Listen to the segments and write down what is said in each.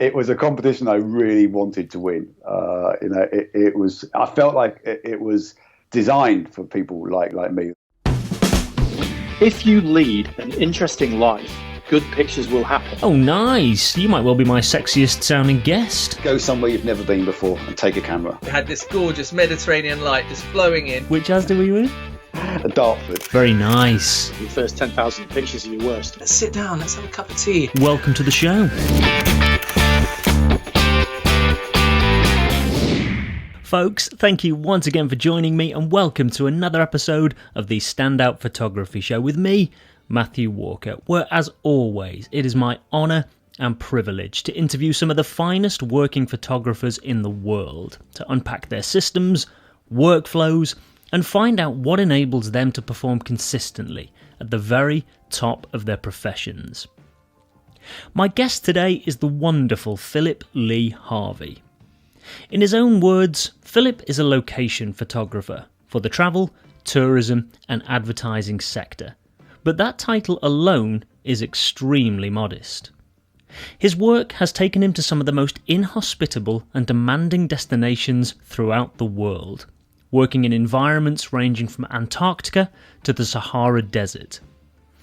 It was a competition I really wanted to win. It was. I felt like it was designed for people like me. If you lead an interesting life, good pictures will happen. Oh, nice. You might well be my sexiest sounding guest. Go somewhere you've never been before and take a camera. We had this gorgeous Mediterranean light just flowing in. Which Asda were you in? Dartford. Very nice. Your first 10,000 pictures are your worst. Let's sit down, let's have a cup of tea. Welcome to the show. Folks, thank you once again for joining me and welcome to another episode of the Standout Photography Show with me, Matthew Walker, where as always it is my honour and privilege to interview some of the finest working photographers in the world to unpack their systems, workflows and find out what enables them to perform consistently at the very top of their professions. My guest today is the wonderful Philip Lee Harvey. In his own words, Philip is a location photographer for the travel, tourism and advertising sector, but that title alone is extremely modest. His work has taken him to some of the most inhospitable and demanding destinations throughout the world, working in environments ranging from Antarctica to the Sahara Desert.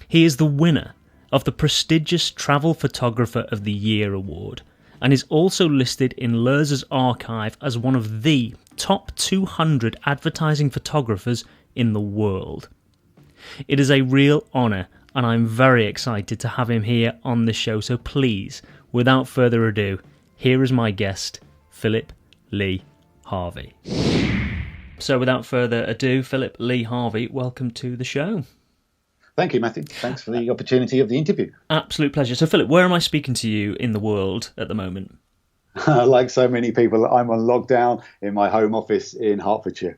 He is the winner of the prestigious Travel Photographer of the Year award, and is also listed in Lurzer's archive as one of the top 200 advertising photographers in the world. It is a real honour and I'm very excited to have him here on the show, so please, without further ado, here is my guest, Philip Lee Harvey. So without further ado, Philip Lee Harvey, welcome to the show. Thank you, Matthew. Thanks for the opportunity of the interview. Absolute pleasure. So, Philip, where am I speaking to you in the world at the moment? Like so many people, I'm on lockdown in my home office in Hertfordshire.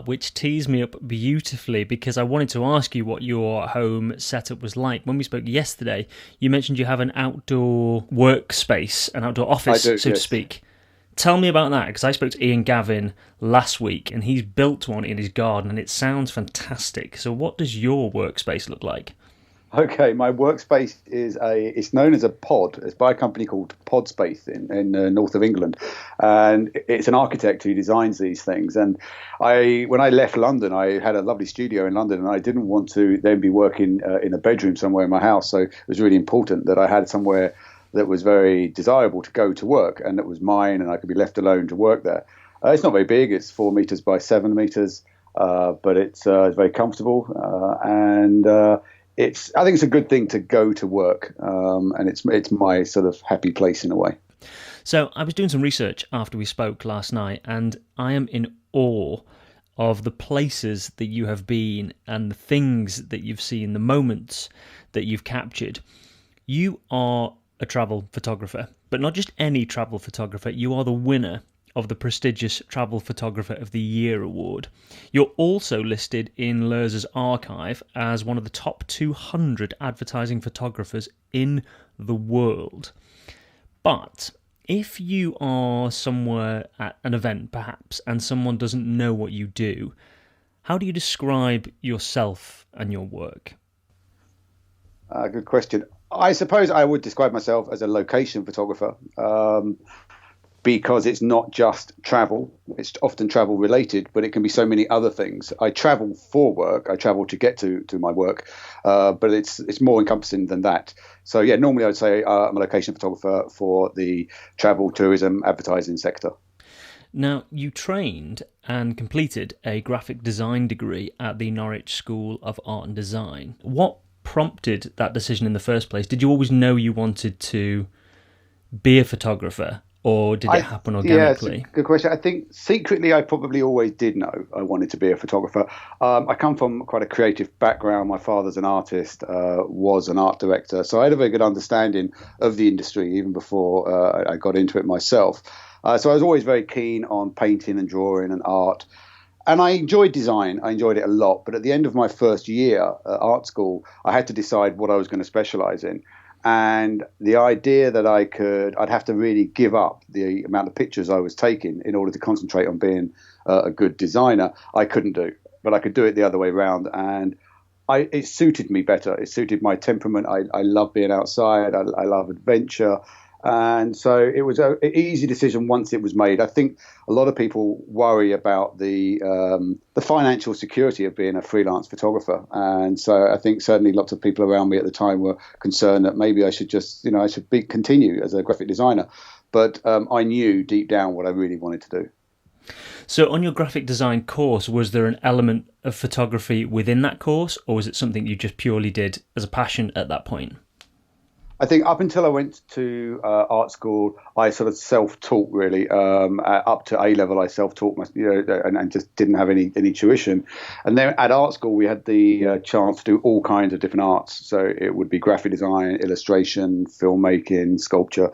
Which tees me up beautifully because I wanted to ask you what your home setup was like. When we spoke yesterday, you mentioned you have an outdoor workspace, an outdoor office, so to speak. Tell me about that, because I spoke to Ian Gavin last week and he's built one in his garden and it sounds fantastic. So what does your workspace look like? Okay, my workspace it's known as a pod. It's by a company called Podspace in north of England. And it's an architect who designs these things. And when I left London, I had a lovely studio in London and I didn't want to then be working in a bedroom somewhere in my house. So it was really important that I had somewhere that was very desirable to go to work and that was mine and I could be left alone to work there. It's not very big. It's 4 meters by 7 meters, but it's very comfortable. I think it's a good thing to go to work, and it's my sort of happy place in a way. So I was doing some research after we spoke last night, and I am in awe of the places that you have been and the things that you've seen, the moments that you've captured. You are a travel photographer, but not just any travel photographer. You are the winner of the prestigious Travel Photographer of the Year award. You're also listed in Lurzer's archive as one of the top 200 advertising photographers in the world. But if you are somewhere at an event, perhaps, and someone doesn't know what you do, how do you describe yourself and your work? Good question. I suppose I would describe myself as a location photographer. Because it's not just travel. It's often travel related, but it can be so many other things. I travel for work. I travel to get to my work, but it's more encompassing than that. So yeah, normally I would say I'm a location photographer for the travel, tourism, advertising sector. Now, you trained and completed a graphic design degree at the Norwich School of Art and Design. What prompted that decision in the first place? Did you always know you wanted to be a photographer? Or did it happen organically? Yeah, good question. I think secretly I probably always did know I wanted to be a photographer. I come from quite a creative background. My father's an artist, was an art director. So I had a very good understanding of the industry even before I got into it myself. So I was always very keen on painting and drawing and art. And I enjoyed design. I enjoyed it a lot. But at the end of my first year at art school, I had to decide what I was going to specialize in. And the idea that I'd have to really give up the amount of pictures I was taking in order to concentrate on being a good designer, I couldn't do. But I could do it the other way around. And it suited me better. It suited my temperament. I love being outside. I love adventure. And so it was an easy decision once it was made. I think a lot of people worry about the financial security of being a freelance photographer. And so I think certainly lots of people around me at the time were concerned that maybe I should just, continue as a graphic designer. But I knew deep down what I really wanted to do. So on your graphic design course, was there an element of photography within that course, or was it something you just purely did as a passion at that point? I think up until I went to art school, I sort of self-taught really. Up to A level, I self-taught, and just didn't have any tuition. And then at art school, we had the chance to do all kinds of different arts. So it would be graphic design, illustration, filmmaking, sculpture.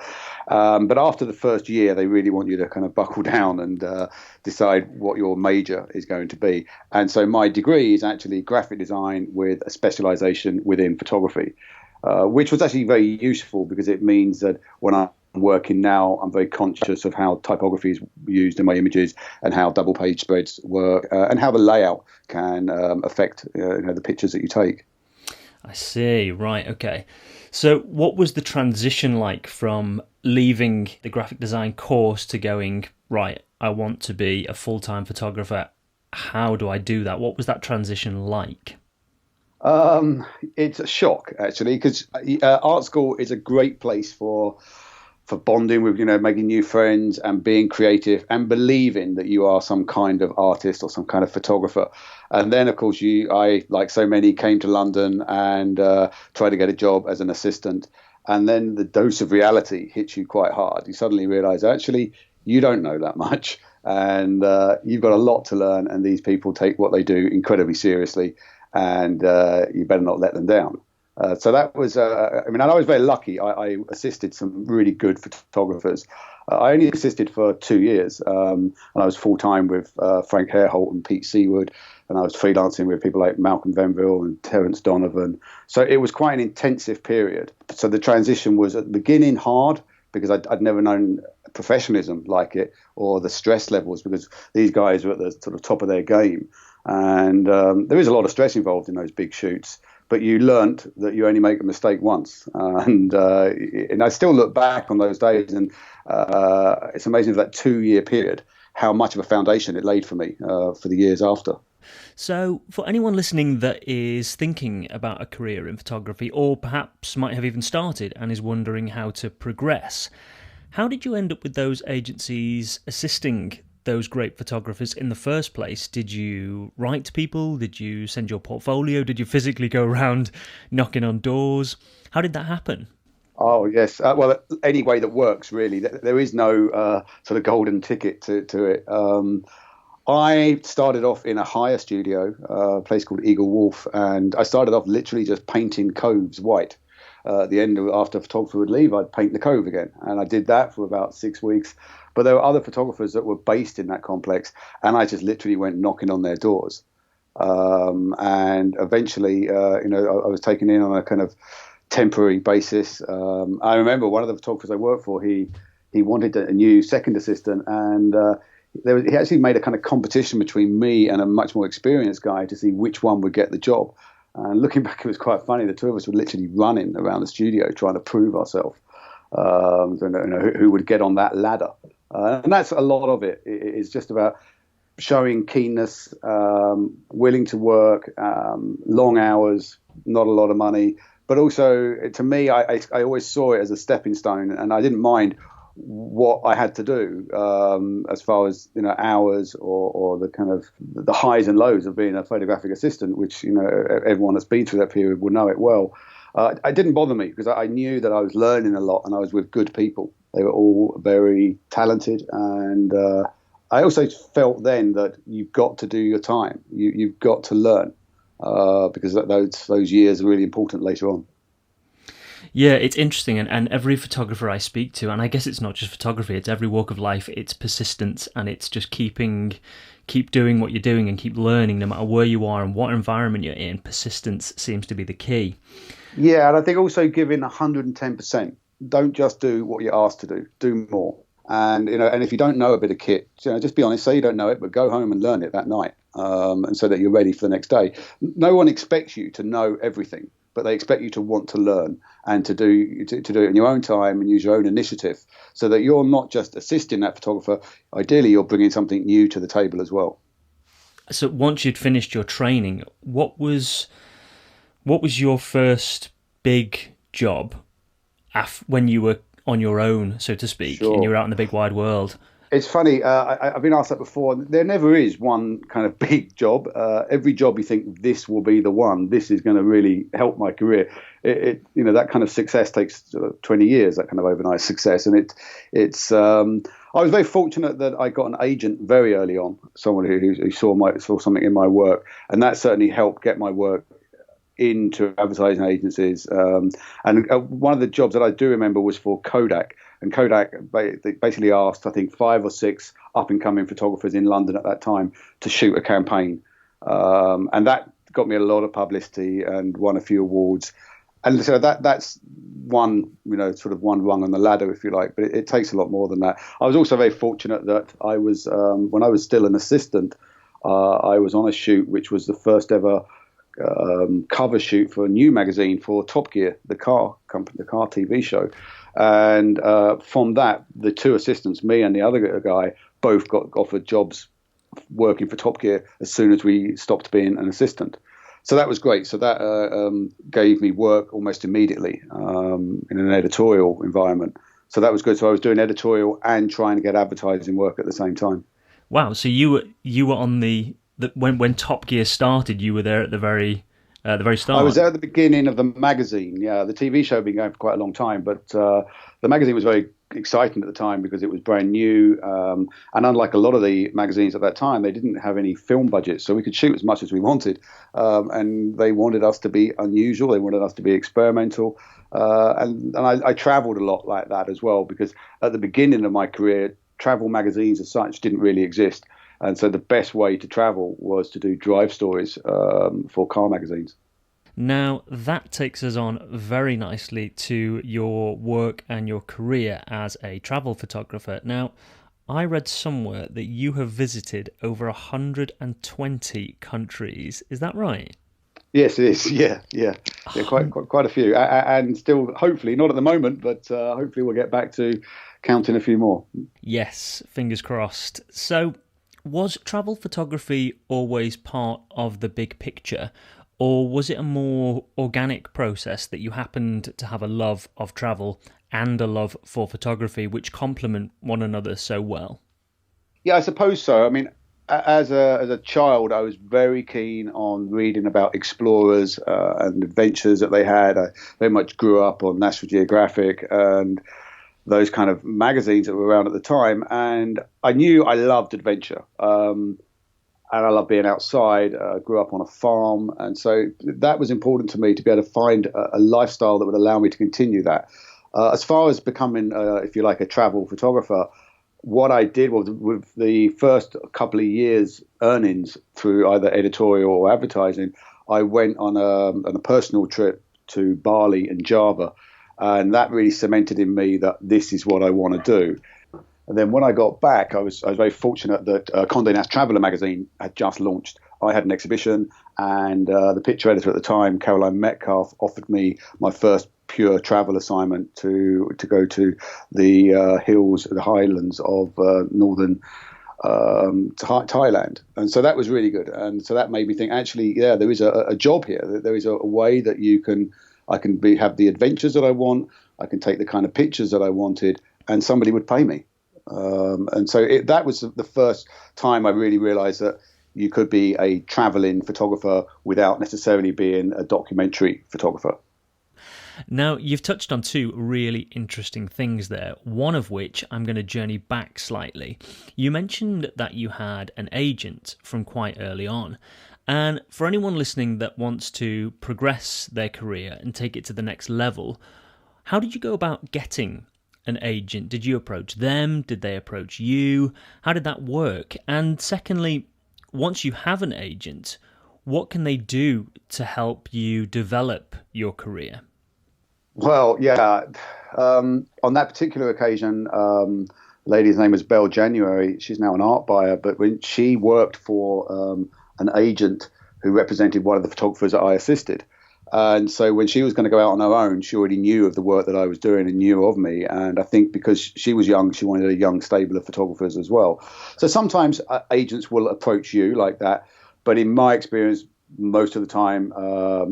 But after the first year, they really want you to kind of buckle down and decide what your major is going to be. And so my degree is actually graphic design with a specialization within photography. Which was actually very useful because it means that when I'm working now, I'm very conscious of how typography is used in my images and how double page spreads work and how the layout can affect the pictures that you take. I see. Right. Okay. So what was the transition like from leaving the graphic design course to going, right, I want to be a full-time photographer. How do I do that? What was that transition like? It's a shock actually, because art school is a great place for bonding with, making new friends and being creative and believing that you are some kind of artist or some kind of photographer. And then, of course, I, like so many, came to London and tried to get a job as an assistant. And then the dose of reality hits you quite hard. You suddenly realize, actually, you don't know that much. And you've got a lot to learn. And these people take what they do incredibly seriously. And you better not let them down. So that was, and I was very lucky. I assisted some really good photographers. I only assisted for 2 years, and I was full-time with Frank Hareholt and Pete Seawood, and I was freelancing with people like Malcolm Venville and Terence Donovan. So it was quite an intensive period. So the transition was at the beginning hard because I'd never known professionalism like it, or the stress levels, because these guys were at the sort of top of their game. And there is a lot of stress involved in those big shoots, but you learnt that you only make a mistake once. And I still look back on those days, and it's amazing for that 2-year period how much of a foundation it laid for me for the years after. So for anyone listening that is thinking about a career in photography, or perhaps might have even started and is wondering how to progress, how did you end up with those agencies assisting those great photographers in the first place? Did you write to people? Did you send your portfolio? Did you physically go around knocking on doors? How did that happen? Oh, yes. Well, any way that works, really. There is no sort of golden ticket to it. I started off in a hire studio, a place called Eagle Wolf, and I started off literally just painting coves white. At the end, after a photographer would leave, I'd paint the cove again. And I did that for about 6 weeks. But there were other photographers that were based in that complex, and I just literally went knocking on their doors. And eventually, I was taken in on a kind of temporary basis. I remember one of the photographers I worked for, he wanted a new second assistant, and he actually made a kind of competition between me and a much more experienced guy to see which one would get the job. And looking back, it was quite funny. The two of us were literally running around the studio trying to prove ourselves, who would get on that ladder. And that's a lot of it. It's just about showing keenness, willing to work, long hours, not a lot of money. But also, to me, I always saw it as a stepping stone, and I didn't mind what I had to do as far as hours or the kind of the highs and lows of being a photographic assistant, which everyone that's been through that period will know it well. It didn't bother me because I knew that I was learning a lot and I was with good people. They were all very talented, and I also felt then that you've got to do your time. You've got to learn because those years are really important later on. Yeah, it's interesting, and every photographer I speak to, and I guess it's not just photography, it's every walk of life, it's persistence, and it's just keep doing what you're doing and keep learning no matter where you are and what environment you're in. Persistence seems to be the key. Yeah, and I think also giving 110%. Don't just do what you're asked to do more. And and if you don't know a bit of kit, just be honest, say you don't know it, but go home and learn it that night, and so that you're ready for the next day. No one expects you to know everything. but they expect you to want to learn and to do it in your own time and use your own initiative, so that you're not just assisting that photographer. Ideally, you're bringing something new to the table as well. So once you'd finished your training, what was your first big job when you were on your own, so to speak, Sure. and you were out in the big wide world? It's funny, I've been asked that before. There never is one kind of big job. Every job you think, this will be the one, this is going to really help my career. That kind of success takes 20 years, that kind of overnight success. And I was very fortunate that I got an agent very early on, someone who saw something in my work. And that certainly helped get my work into advertising agencies. And one of the jobs that I do remember was for Kodak. And Kodak basically asked, I think, 5 or 6 up-and-coming photographers in London at that time to shoot a campaign. And that got me a lot of publicity and won a few awards. And so that's one rung on the ladder, if you like. But it takes a lot more than that. I was also very fortunate that I was, when I was still an assistant, I was on a shoot which was the first ever cover shoot for a new magazine for Top Gear, the car company, the car TV show. And from that, the 2 assistants, me and the other guy, both got offered jobs working for Top Gear as soon as we stopped being an assistant. So that was great. So that gave me work almost immediately in an editorial environment. So that was good. So I was doing editorial and trying to get advertising work at the same time. Wow. So you were on when Top Gear started, you were there at the very start. I was there at the beginning of the magazine. Yeah, the TV show had been going for quite a long time, but the magazine was very exciting at the time because it was brand new. And unlike a lot of the magazines at that time, they didn't have any film budgets, so we could shoot as much as we wanted. And they wanted us to be unusual. They wanted us to be experimental. And I traveled a lot like that as well, because at the beginning of my career, travel magazines as such didn't really exist. And so the best way to travel was to do drive stories for car magazines. Now, that takes us on very nicely to your work and your career as a travel photographer. Now, I read somewhere that you have visited over 120 countries. Is that right? Yes, it is. Yeah, quite a few. And still, hopefully, not at the moment, but hopefully we'll get back to counting a few more. Yes, fingers crossed. So, was travel photography always part of the big picture, or was it a more organic process that you happened to have a love of travel and a love for photography which complement one another so well? Yeah, I suppose so. I mean, as a child, I was very keen on reading about explorers and adventures that they had. I very much grew up on National Geographic and those kind of magazines that were around at the time. And I knew I loved adventure. And I love being outside. I grew up on a farm. And so that was important to me, to be able to find a lifestyle that would allow me to continue that. As far as becoming, if you like, a travel photographer, what I did was, with the first couple of years' earnings through either editorial or advertising, I went on a personal trip to Bali and Java. And that really cemented in me that this is what I want to do. And then when I got back, I was very fortunate that Condé Nast Traveller magazine had just launched. I had an exhibition, and the picture editor at the time, Caroline Metcalf, offered me my first pure travel assignment to go to the hills, the highlands of northern Thailand. And so that was really good. And so that made me think, actually, yeah, there is a job here. There is a way that I can have the adventures that I want. I can take the kind of pictures that I wanted, and somebody would pay me. And so that was the first time I really realized that you could be a traveling photographer without necessarily being a documentary photographer. Now, you've touched on 2 really interesting things there, one of which I'm going to journey back slightly. You mentioned that you had an agent from quite early on. And for anyone listening that wants to progress their career and take it to the next level, how did you go about getting an agent? Did you approach them? Did they approach you? How did that work? And secondly, once you have an agent, what can they do to help you develop your career? Well, yeah, on that particular occasion, the lady's name was Belle January. She's now an art buyer, but when she worked for an agent who represented one of the photographers that I assisted. And so when she was going to go out on her own, she already knew of the work that I was doing and knew of me. And I think because she was young, she wanted a young stable of photographers as well. So sometimes agents will approach you like that. But in my experience, most of the time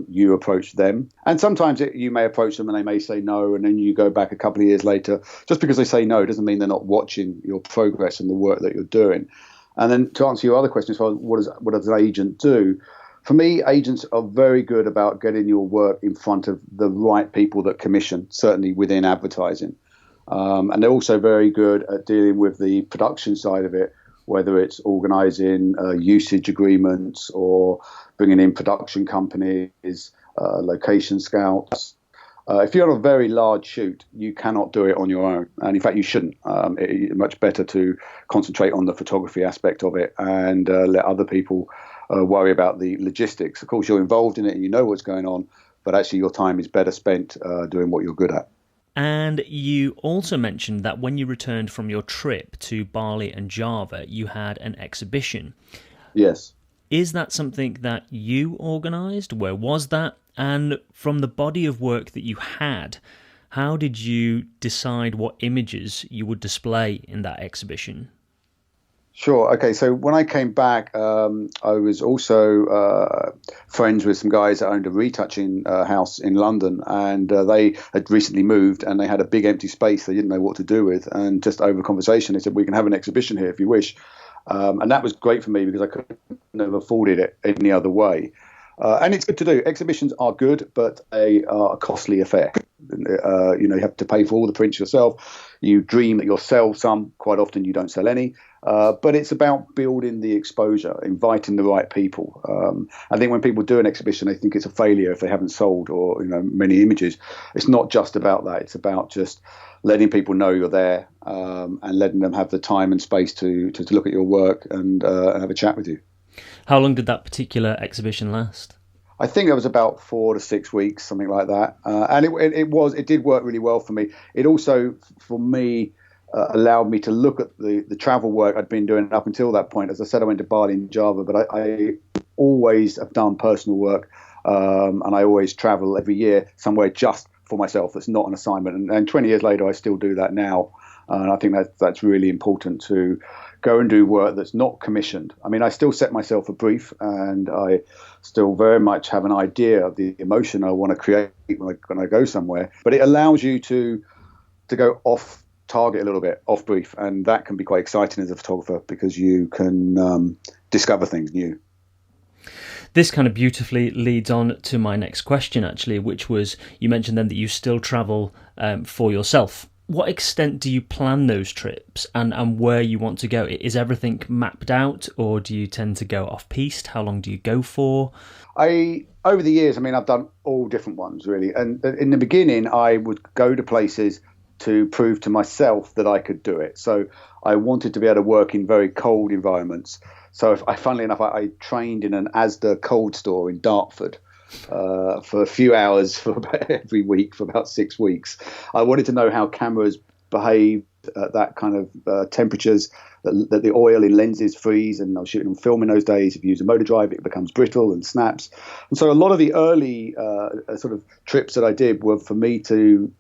you approach them. And sometimes you may approach them and they may say no. And then you go back a couple of years later. Just because they say no doesn't mean they're not watching your progress and the work that you're doing. And then to answer your other question as far as what does an agent do? For me, agents are very good about getting your work in front of the right people that commission, certainly within advertising. And they're also very good at dealing with the production side of it, whether it's organising usage agreements or bringing in production companies, location scouts. If you're on a very large shoot, you cannot do it on your own. And in fact, you shouldn't. It's much better to concentrate on the photography aspect of it and let other people worry about the logistics. Of course, you're involved in it and you know what's going on, but actually your time is better spent doing what you're good at. And you also mentioned that when you returned from your trip to Bali and Java, you had an exhibition. Yes. Is that something that you organised? Where was that? And from the body of work that you had, how did you decide what images you would display in that exhibition? Sure. Okay. So when I came back, I was also friends with some guys that owned a retouching house in London, and they had recently moved, and they had a big empty space they didn't know what to do with. And just over conversation, they said, "We can have an exhibition here if you wish," and that was great for me because I couldn't have afforded it any other way. And it's good to do. Exhibitions are good, but they are a costly affair. You have to pay for all the prints yourself. You dream that you'll sell some. Quite often you don't sell any. But it's about building the exposure, inviting the right people. I think when people do an exhibition, they think it's a failure if they haven't sold or many images. It's not just about that. It's about just letting people know you're there and letting them have the time and space to look at your work and have a chat with you. How long did that particular exhibition last? I think it was about 4 to 6 weeks, something like that. And it did work really well for me. It also, for me, allowed me to look at the travel work I'd been doing up until that point. As I said, I went to Bali and Java, but I always have done personal work, and I always travel every year somewhere just for myself. That's not an assignment. And 20 years later, I still do that now. And I think that's really important to go and do work that's not commissioned. I mean, I still set myself a brief, and I still very much have an idea of the emotion I want to create when I go somewhere. But it allows you to go off target a little bit, off brief, and that can be quite exciting as a photographer because you can discover things new. This kind of beautifully leads on to my next question, actually, which was, you mentioned then that you still travel for yourself. What extent do you plan those trips and where you want to go? Is everything mapped out, or do you tend to go off-piste? How long do you go for? Over the years, I've done all different ones, really. And in the beginning, I would go to places to prove to myself that I could do it. So I wanted to be able to work in very cold environments. So funnily enough, I trained in an Asda cold store in Dartford for a few hours for about every week for about 6 weeks. I wanted to know how cameras behave at that kind of temperatures, that the oil in lenses freeze, and I was shooting on film in those days. If you use a motor drive, it becomes brittle and snaps. And so a lot of the early sort of trips that I did were for me to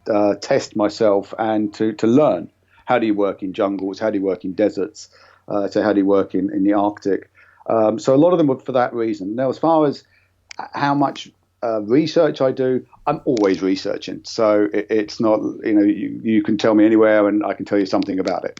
test myself and to learn. How do you work in jungles? How do you work in deserts? So how do you work in the Arctic? So a lot of them were for that reason. Now, as far as how much research I do, I'm always researching. So it's not, you can tell me anywhere and I can tell you something about it,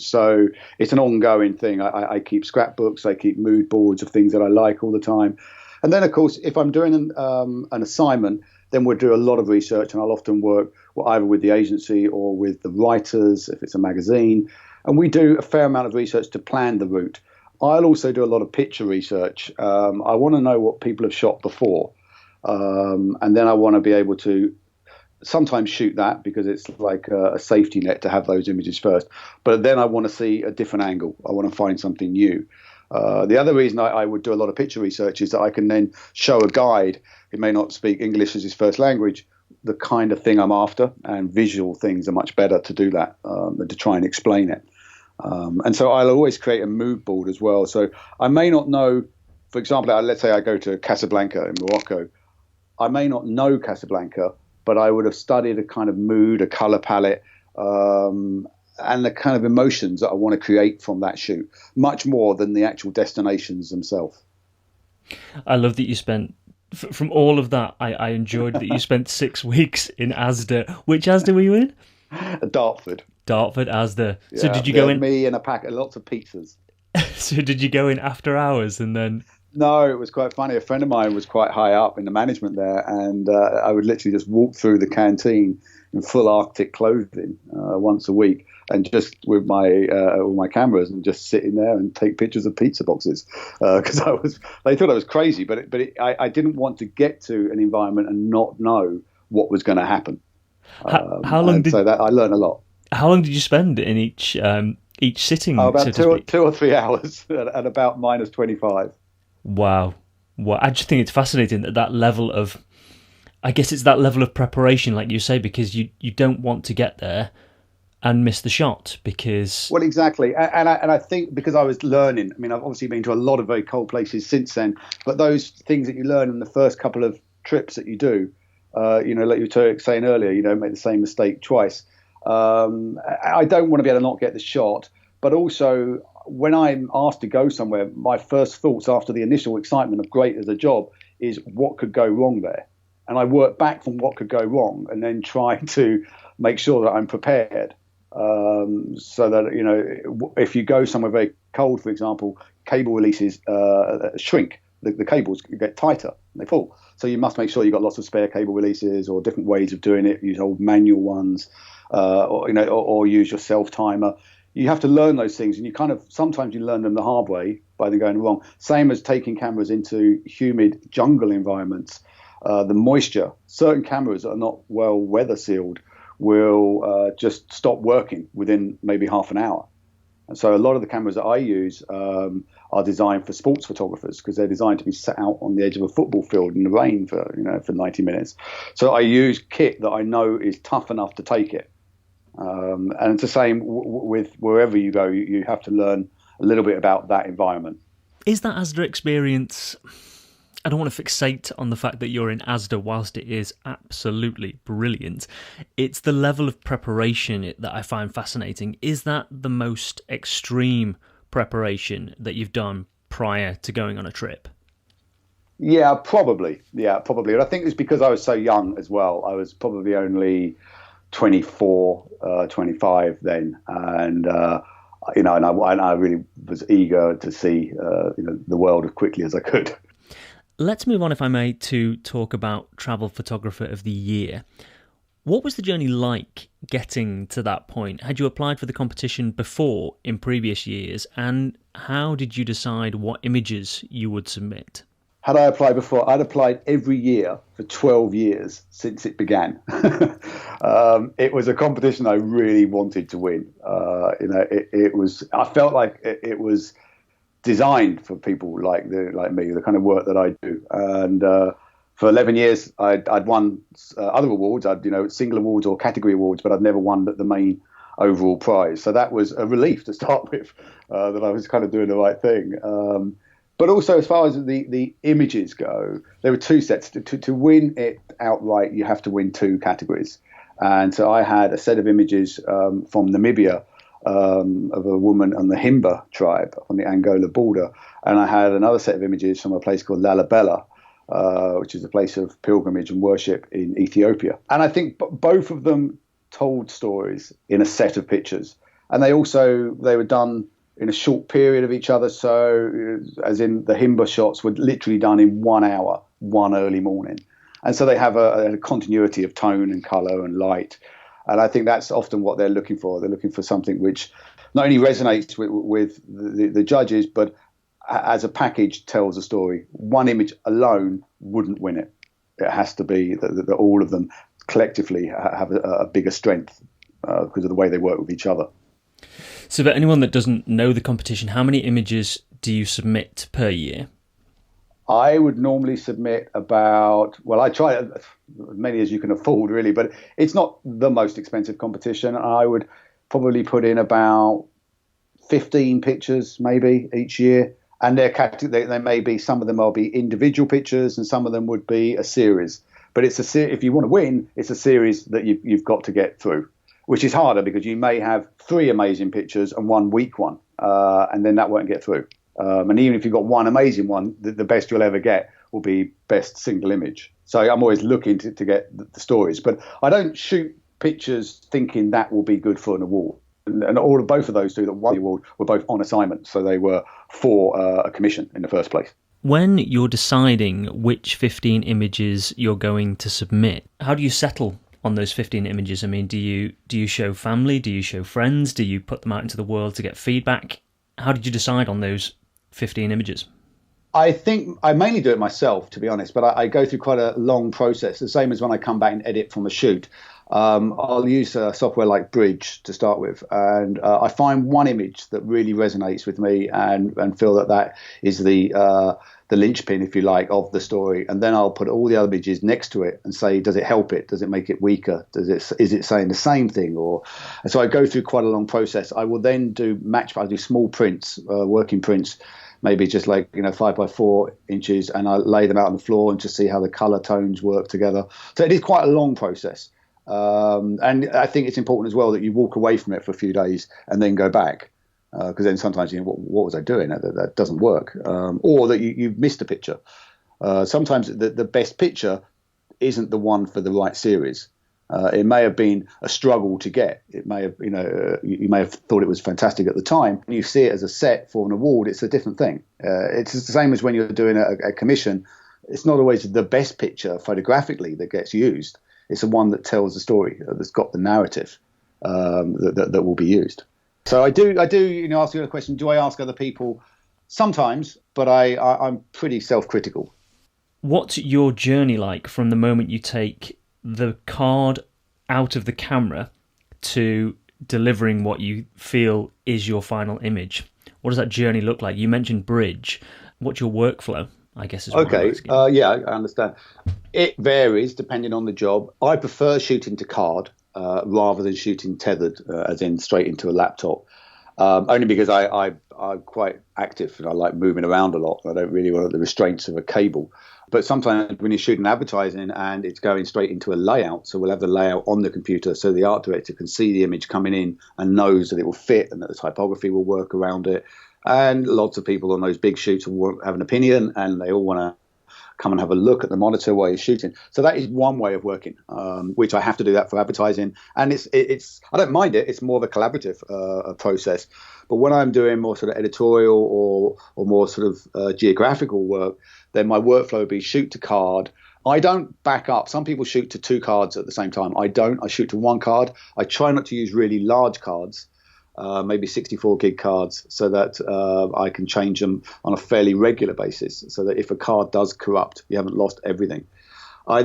so it's an ongoing thing. I keep scrapbooks, I keep mood boards of things that I like all the time. And then, of course, if I'm doing an assignment, then we'll do a lot of research, and I'll often work either with the agency or with the writers if it's a magazine. And we do a fair amount of research to plan the route. I'll also do a lot of picture research. I want to know what people have shot before. And then I want to be able to sometimes shoot that because it's like a safety net to have those images first. But then I want to see a different angle. I want to find something new. The other reason I would do a lot of picture research is that I can then show a guide who may not speak English as his first language the kind of thing I'm after, and visual things are much better to do that than to try and explain it. And so I'll always create a mood board as well. So I may not know, for example, let's say I go to Casablanca in Morocco. I may not know Casablanca, but I would have studied a kind of mood, a color palette, and the kind of emotions that I want to create from that shoot, much more than the actual destinations themselves. I love that you spent, from all of that, I enjoyed that you spent 6 weeks in Asda. Which Asda were you in? Dartford. Dartford Asda. Yeah, so did you go in? Me and a pack of lots of pizzas. So did you go in after hours and then? No, it was quite funny. A friend of mine was quite high up in the management there, and I would literally just walk through the canteen in full Arctic clothing once a week, and just with my cameras, and just sit in there and take pictures of pizza boxes because they thought I was crazy, but I didn't want to get to an environment and not know what was going to happen. How long so that I learned a lot. How long did you spend in each sitting? About two or 3 hours at about minus 25. Wow. Well, I just think it's fascinating that level of, I guess it's that level of preparation, like you say, because you don't want to get there and miss the shot because... Well, exactly. And I think because I was learning, I mean, I've obviously been to a lot of very cold places since then, but those things that you learn in the first couple of trips that you do, like you were saying earlier, you don't make the same mistake twice. I don't want to be able to not get the shot, but also when I'm asked to go somewhere, my first thoughts after the initial excitement of great as a job is what could go wrong there. And I work back from what could go wrong and then try to make sure that I'm prepared. So that, if you go somewhere very cold, for example, cable releases shrink. The cables get tighter and they fall. So you must make sure you've got lots of spare cable releases or different ways of doing it. Use old manual ones, or use your self timer. You have to learn those things, and sometimes you learn them the hard way by them going wrong. Same as taking cameras into humid jungle environments. The moisture, certain cameras that are not well weather sealed will just stop working within maybe half an hour. And so a lot of the cameras that I use are designed for sports photographers because they're designed to be set out on the edge of a football field in the rain for 90 minutes. So I use kit that I know is tough enough to take it. And it's the same with wherever you go, you have to learn a little bit about that environment. Is that Asda experience... I don't want to fixate on the fact that you're in Asda whilst it is absolutely brilliant. It's the level of preparation that I find fascinating. Is that the most extreme preparation that you've done prior to going on a trip? Yeah, probably. And I think it's because I was so young as well. I was probably only 24, 25 then. And, and I really was eager to see, the world as quickly as I could. Let's move on, if I may, to talk about Travel Photographer of the Year. What was the journey like getting to that point? Had you applied for the competition before in previous years? And how did you decide what images you would submit? Had I applied before? I'd applied every year for 12 years since it began. It was a competition I really wanted to win. It was. I felt like it was designed for people like me, the kind of work that I do. And for 11 years, I'd won other awards, single awards or category awards, but I'd never won the main overall prize. So that was a relief to start with, that I was kind of doing the right thing. But also, as far as the images go, there were two sets. To win it outright, you have to win two categories. And so I had a set of images from Namibia, of a woman on the Himba tribe on the Angola border. And I had another set of images from a place called Lalibela, which is a place of pilgrimage and worship in Ethiopia. And I think both of them told stories in a set of pictures. And they were done in a short period of each other. So as in the Himba shots were literally done in 1 hour, one early morning. And so they have a continuity of tone and color and light. And I think that's often what they're looking for. They're looking for something which not only resonates with the judges, but as a package tells a story. One image alone wouldn't win it. It has to be that all of them collectively have a bigger strength because of the way they work with each other. So for anyone that doesn't know the competition, how many images do you submit per year? I would normally submit I try as many as you can afford, really, but it's not the most expensive competition. I would probably put in about 15 pictures maybe each year. And they may be, some of them will be individual pictures and some of them would be a series. But if you want to win, it's a series that you've got to get through, which is harder because you may have 3 amazing pictures and 1 weak one, and then that won't get through. And even if you've got 1 amazing one, the best you'll ever get will be best single image. So I'm always looking to get the stories. But I don't shoot pictures thinking that will be good for an award. And both of those two that won the award were both on assignment, so they were for a commission in the first place. When you're deciding which 15 images you're going to submit, how do you settle on those 15 images? I mean, do you show family? Do you show friends? Do you put them out into the world to get feedback? How did you decide on those 15 images? I think I mainly do it myself, to be honest, but I go through quite a long process, the same as when I come back and edit from a shoot. I'll use software like Bridge to start with, and I find one image that really resonates with me and feel that is the linchpin, if you like, of the story, and then I'll put all the other images next to it and say, does it help it? Does it make it weaker? Is it saying the same thing? And so I go through quite a long process. I will then I do small prints, working prints, maybe just like 5 by 4 inches, and I lay them out on the floor and just see how the color tones work together. So it is quite a long process. And I think it's important as well that you walk away from it for a few days and then go back, because then sometimes what was I doing? That doesn't work, or that you've missed a picture. Sometimes the best picture isn't the one for the right series. It may have been a struggle to get. It may have, you may have thought it was fantastic at the time. When you see it as a set for an award, it's a different thing. It's the same as when you're doing a commission. It's not always the best picture photographically that gets used. It's the one that tells the story, that's got the narrative that will be used. So I do ask you a question. Do I ask other people? Sometimes, but I'm pretty self-critical. What's your journey like from the moment you take the card out of the camera to delivering what you feel is your final image? What does that journey look like? You mentioned Bridge. What's your workflow, I guess, is what I'm asking. Yeah, I understand. It varies depending on the job. I prefer shooting to card rather than shooting tethered, as in straight into a laptop. Only because I'm quite active and I like moving around a lot. I don't really want the restraints of a cable. But sometimes when you're shooting advertising and it's going straight into a layout, so we'll have the layout on the computer so the art director can see the image coming in and knows that it will fit and that the typography will work around it. And lots of people on those big shoots will have an opinion and they all want to come and have a look at the monitor while you're shooting. So that is one way of working, which I have to do that for advertising. And it's I don't mind it. It's more of a collaborative process. But when I'm doing more sort of editorial or more sort of geographical work, then my workflow would be shoot to card. I don't back up. Some people shoot to 2 cards at the same time. I don't. I shoot to 1 card. I try not to use really large cards, maybe 64 gig cards, so that I can change them on a fairly regular basis, so that if a card does corrupt, you haven't lost everything. I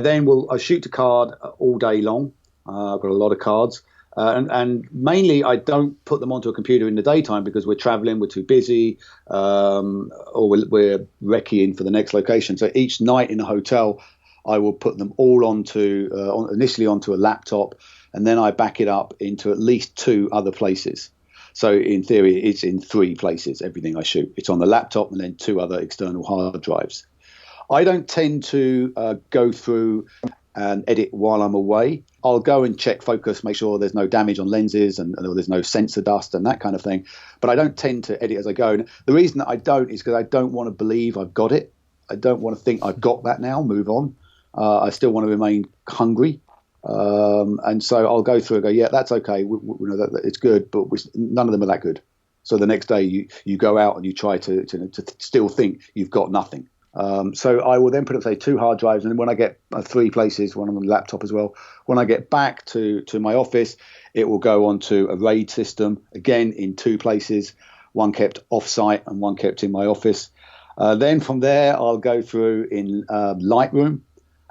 shoot to card all day long. I've got a lot of cards. And mainly I don't put them onto a computer in the daytime because we're traveling, we're too busy, or we're recceing for the next location. So each night in a hotel, I will put them all initially onto a laptop, and then I back it up into at least 2 other places. So in theory, it's in 3 places, everything I shoot. It's on the laptop and then 2 other external hard drives. I don't tend to go through and edit while I'm away. I'll go and check focus, make sure there's no damage on lenses and there's no sensor dust and that kind of thing. But I don't tend to edit as I go. And the reason that I don't is because I don't want to believe I've got it. I don't want to think I've got that now, move on. I still want to remain hungry. And so I'll go through and go, yeah, that's okay. We know that it's good, but none of them are that good. So the next day you go out and you try to still think you've got nothing. So I will then put up, say, 2 hard drives, and then when I get 3 places, one on the laptop as well, when I get back to my office, it will go onto a RAID system, again in 2 places, one kept off-site and one kept in my office. Then from there, I'll go through in Lightroom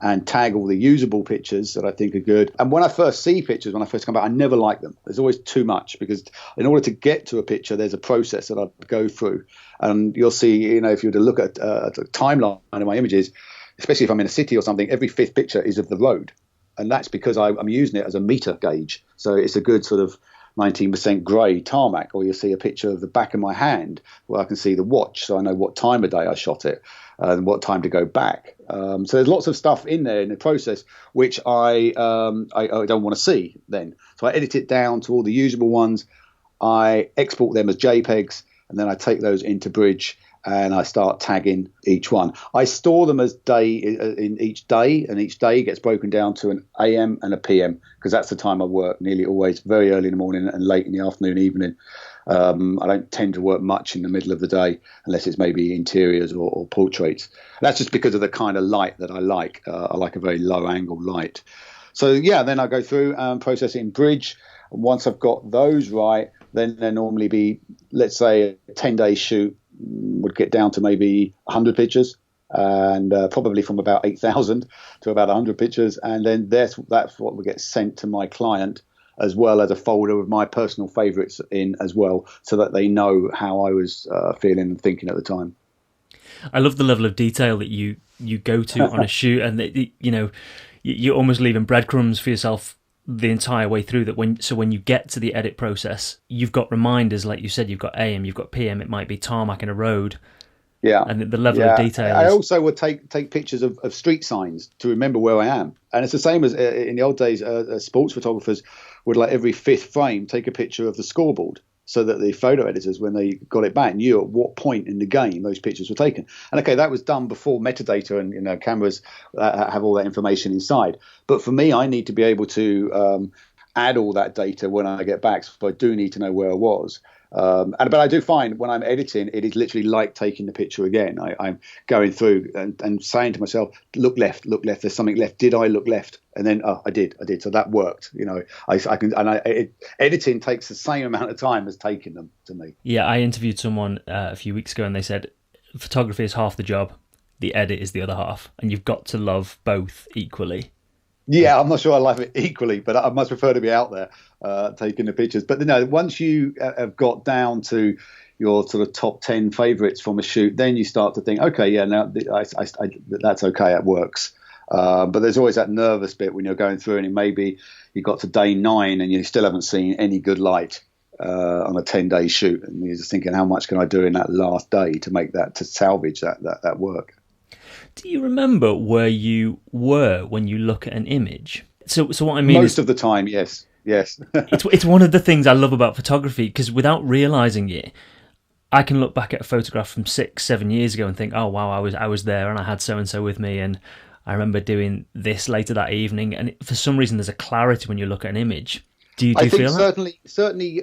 and tag all the usable pictures that I think are good. And when I first see pictures, when I first come back, I never like them. There's always too much, because in order to get to a picture, there's a process that I go through. And you'll see, if you were to look at a timeline of my images, especially if I'm in a city or something, every 5th picture is of the road. And that's because I'm using it as a meter gauge. So it's a good sort of 19% grey tarmac, or you'll see a picture of the back of my hand where I can see the watch, so I know what time of day I shot it and what time to go back. So there's lots of stuff in there in the process which I don't want to see then. So I edit it down to all the usable ones. I export them as JPEGs, and then I take those into Bridge and I start tagging each one. I store them as day in each day, and each day gets broken down to an AM and a PM, because that's the time I work, nearly always very early in the morning and late in the afternoon, evening. I don't tend to work much in the middle of the day unless it's maybe interiors or portraits. And that's just because of the kind of light that I like. I like a very low angle light. So yeah, then I go through and process it in Bridge. And once I've got those right, then there normally be, let's say, a 10-day shoot would get down to maybe 100 pictures, and probably from about 8,000 to about 100 pictures. And then that's what would get sent to my client, as well as a folder with my personal favourites in as well, so that they know how I was feeling and thinking at the time. I love the level of detail that you go to on a shoot, and that, you know, you're almost leaving breadcrumbs for yourself the entire way through. That when you get to the edit process, you've got reminders, like you said, you've got AM, you've got PM. It might be tarmac in a road. Yeah, and the level of detail. I also would take pictures of street signs to remember where I am, and it's the same as in the old days. Sports photographers would, like, every fifth frame take a picture of the scoreboard, so that the photo editors, when they got it back, knew at what point in the game those pictures were taken. And okay, that was done before metadata and, you know, cameras have all that information inside. But for me, I need to be able to add all that data when I get back, so I do need to know where I was. But I do find when I'm editing, it is literally like taking the picture again. I'm going through and saying to myself, look left, there's something left. Did I look left? And then, I did. So that worked. You know, editing takes the same amount of time as taking them to me. Yeah, I interviewed someone a few weeks ago, and they said photography is half the job, the edit is the other half, and you've got to love both equally. Yeah, I'm not sure I love it equally, but I much prefer to be out there taking the pictures. But, you know, once you have got down to your sort of top 10 favourites from a shoot, then you start to think, okay, yeah, now that's okay, it works. But there's always that nervous bit when you're going through, and maybe you got to day 9 and you still haven't seen any good light on a 10-day shoot, and you're just thinking, how much can I do in that last day to salvage that work? Do you remember where you were when you look at an image? So what I mean most of the time, yes. it's one of the things I love about photography, because without realising it, I can look back at a photograph from 6-7 years ago and think, oh wow, I was there and I had so and so with me, and I remember doing this later that evening. And for some reason, there's a clarity when you look at an image. Do you feel that? Certainly.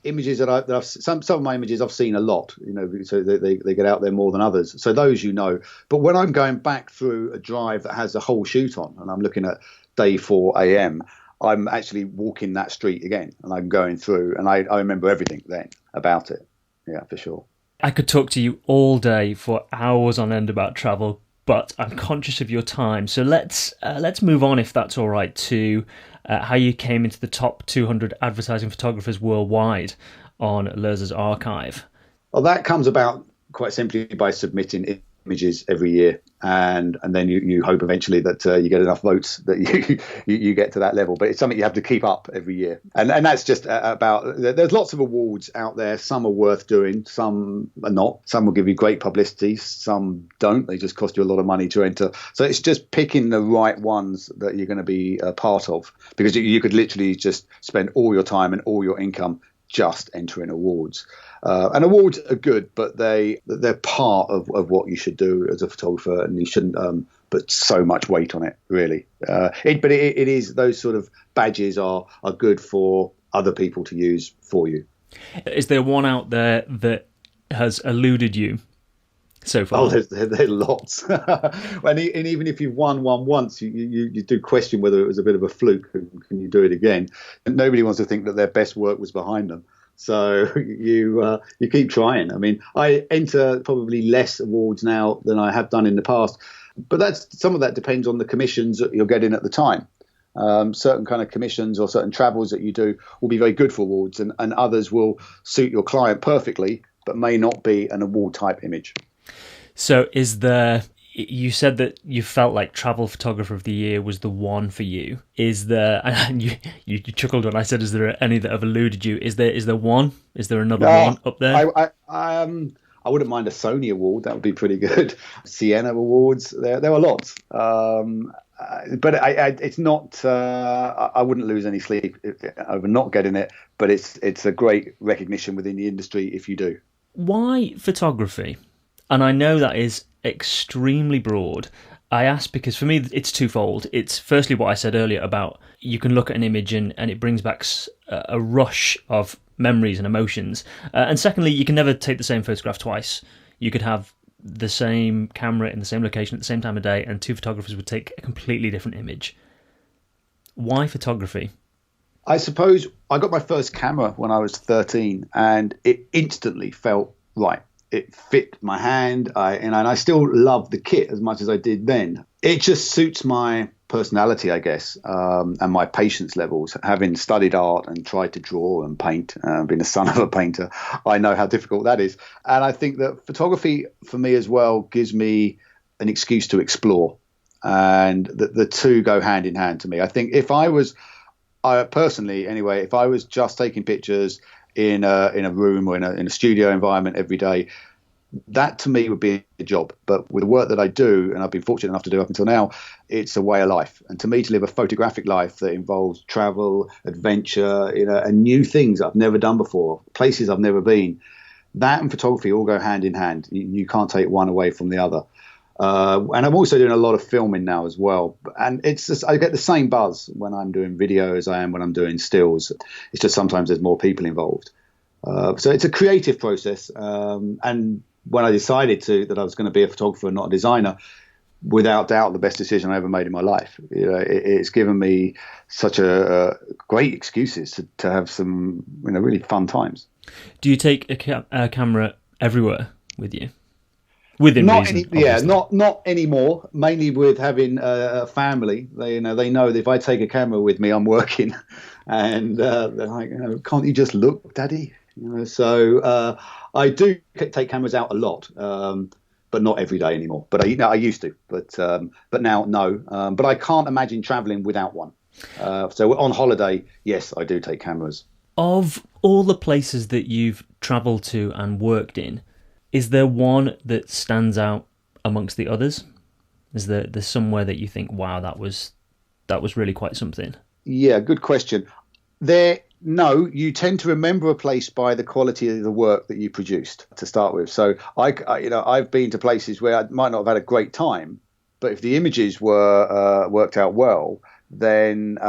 Images that some of my images I've seen a lot, you know, so they get out there more than others. So those, you know. But when I'm going back through a drive that has a whole shoot on, and I'm looking at day 4 AM, I'm actually walking that street again, and I'm going through, and I remember everything then about it. Yeah, for sure. I could talk to you all day for hours on end about travel, but I'm conscious of your time. So let's move on, if that's all right, to how you came into the top 200 advertising photographers worldwide on Lurzer's archive. Well, that comes about quite simply by submitting images every year, and then you hope eventually that you get enough votes that you get to that level. But it's something you have to keep up every year, and that's just about. There's lots of awards out there. Some are worth doing, some are not. Some will give you great publicity, some don't. They just cost you a lot of money to enter. So it's just picking the right ones that you're going to be a part of, because you could literally just spend all your time and all your income just entering awards. And awards are good, but they're part of what you should do as a photographer, and you shouldn't put so much weight on it, really. But it is, those sort of badges are good for other people to use for you. Is there one out there that has eluded you so far? Oh, there's lots. and even if you've won one once, you do question whether it was a bit of a fluke. Can you do it again? And nobody wants to think that their best work was behind them. So you keep trying. I mean, I enter probably less awards now than I have done in the past, but some of that depends on the commissions that you're getting at the time. Certain kind of commissions or certain travels that you do will be very good for awards, and others will suit your client perfectly, but may not be an award type image. So is there, You said that you felt like Travel Photographer of the Year was the one for you. Is there? And you chuckled when I said, "Is there any that have eluded you?" Is there one? Is there another one up there? I wouldn't mind a Sony award. That would be pretty good. Sienna awards. There are lots. But it's not. I wouldn't lose any sleep over not getting it. But it's a great recognition within the industry if you do. Why photography? And I know that is extremely broad. I ask because for me it's twofold. It's firstly what I said earlier about you can look at an image and it brings back a rush of memories and emotions. And secondly, you can never take the same photograph twice. You could have the same camera in the same location at the same time of day and two photographers would take a completely different image. Why photography? I suppose I got my first camera when I was 13 and it instantly felt right. It fit my hand, and I still love the kit as much as I did then. It just suits my personality, I guess, and my patience levels. Having studied art and tried to draw and paint, being the son of a painter, I know how difficult that is. And I think that photography, for me as well, gives me an excuse to explore. And the two go hand in hand to me. I think if I was, personally anyway, if I was just taking pictures in a room or in a studio environment every day, that to me would be a job. But with the work that I do, and I've been fortunate enough to do up until now, it's a way of life. And to me, to live a photographic life that involves travel, adventure, and new things I've never done before, places I've never been, that and photography all go hand in hand. You can't take one away from the other. And I'm also doing a lot of filming now as well. And it's just, I get the same buzz when I'm doing video as I am when I'm doing stills. It's just sometimes there's more people involved. So it's a creative process. And when I decided that I was going to be a photographer and not a designer, without doubt, the best decision I ever made in my life. It's given me such a great excuses to have some really fun times. Do you take a camera everywhere with you? Within reason, not anymore. Mainly with having a family, they know that if I take a camera with me, I'm working, and they're like, can't you just look, Daddy? So I do take cameras out a lot, but not every day anymore. But I used to, but now no. But I can't imagine traveling without one. So on holiday, yes, I do take cameras. Of all the places that you've travelled to and worked in, is there one that stands out amongst the others? Is there somewhere that you think, wow, that was really quite something? Yeah, good question. No, you tend to remember a place by the quality of the work that you produced to start with. So I've been to places where I might not have had a great time, but if the images were worked out well, then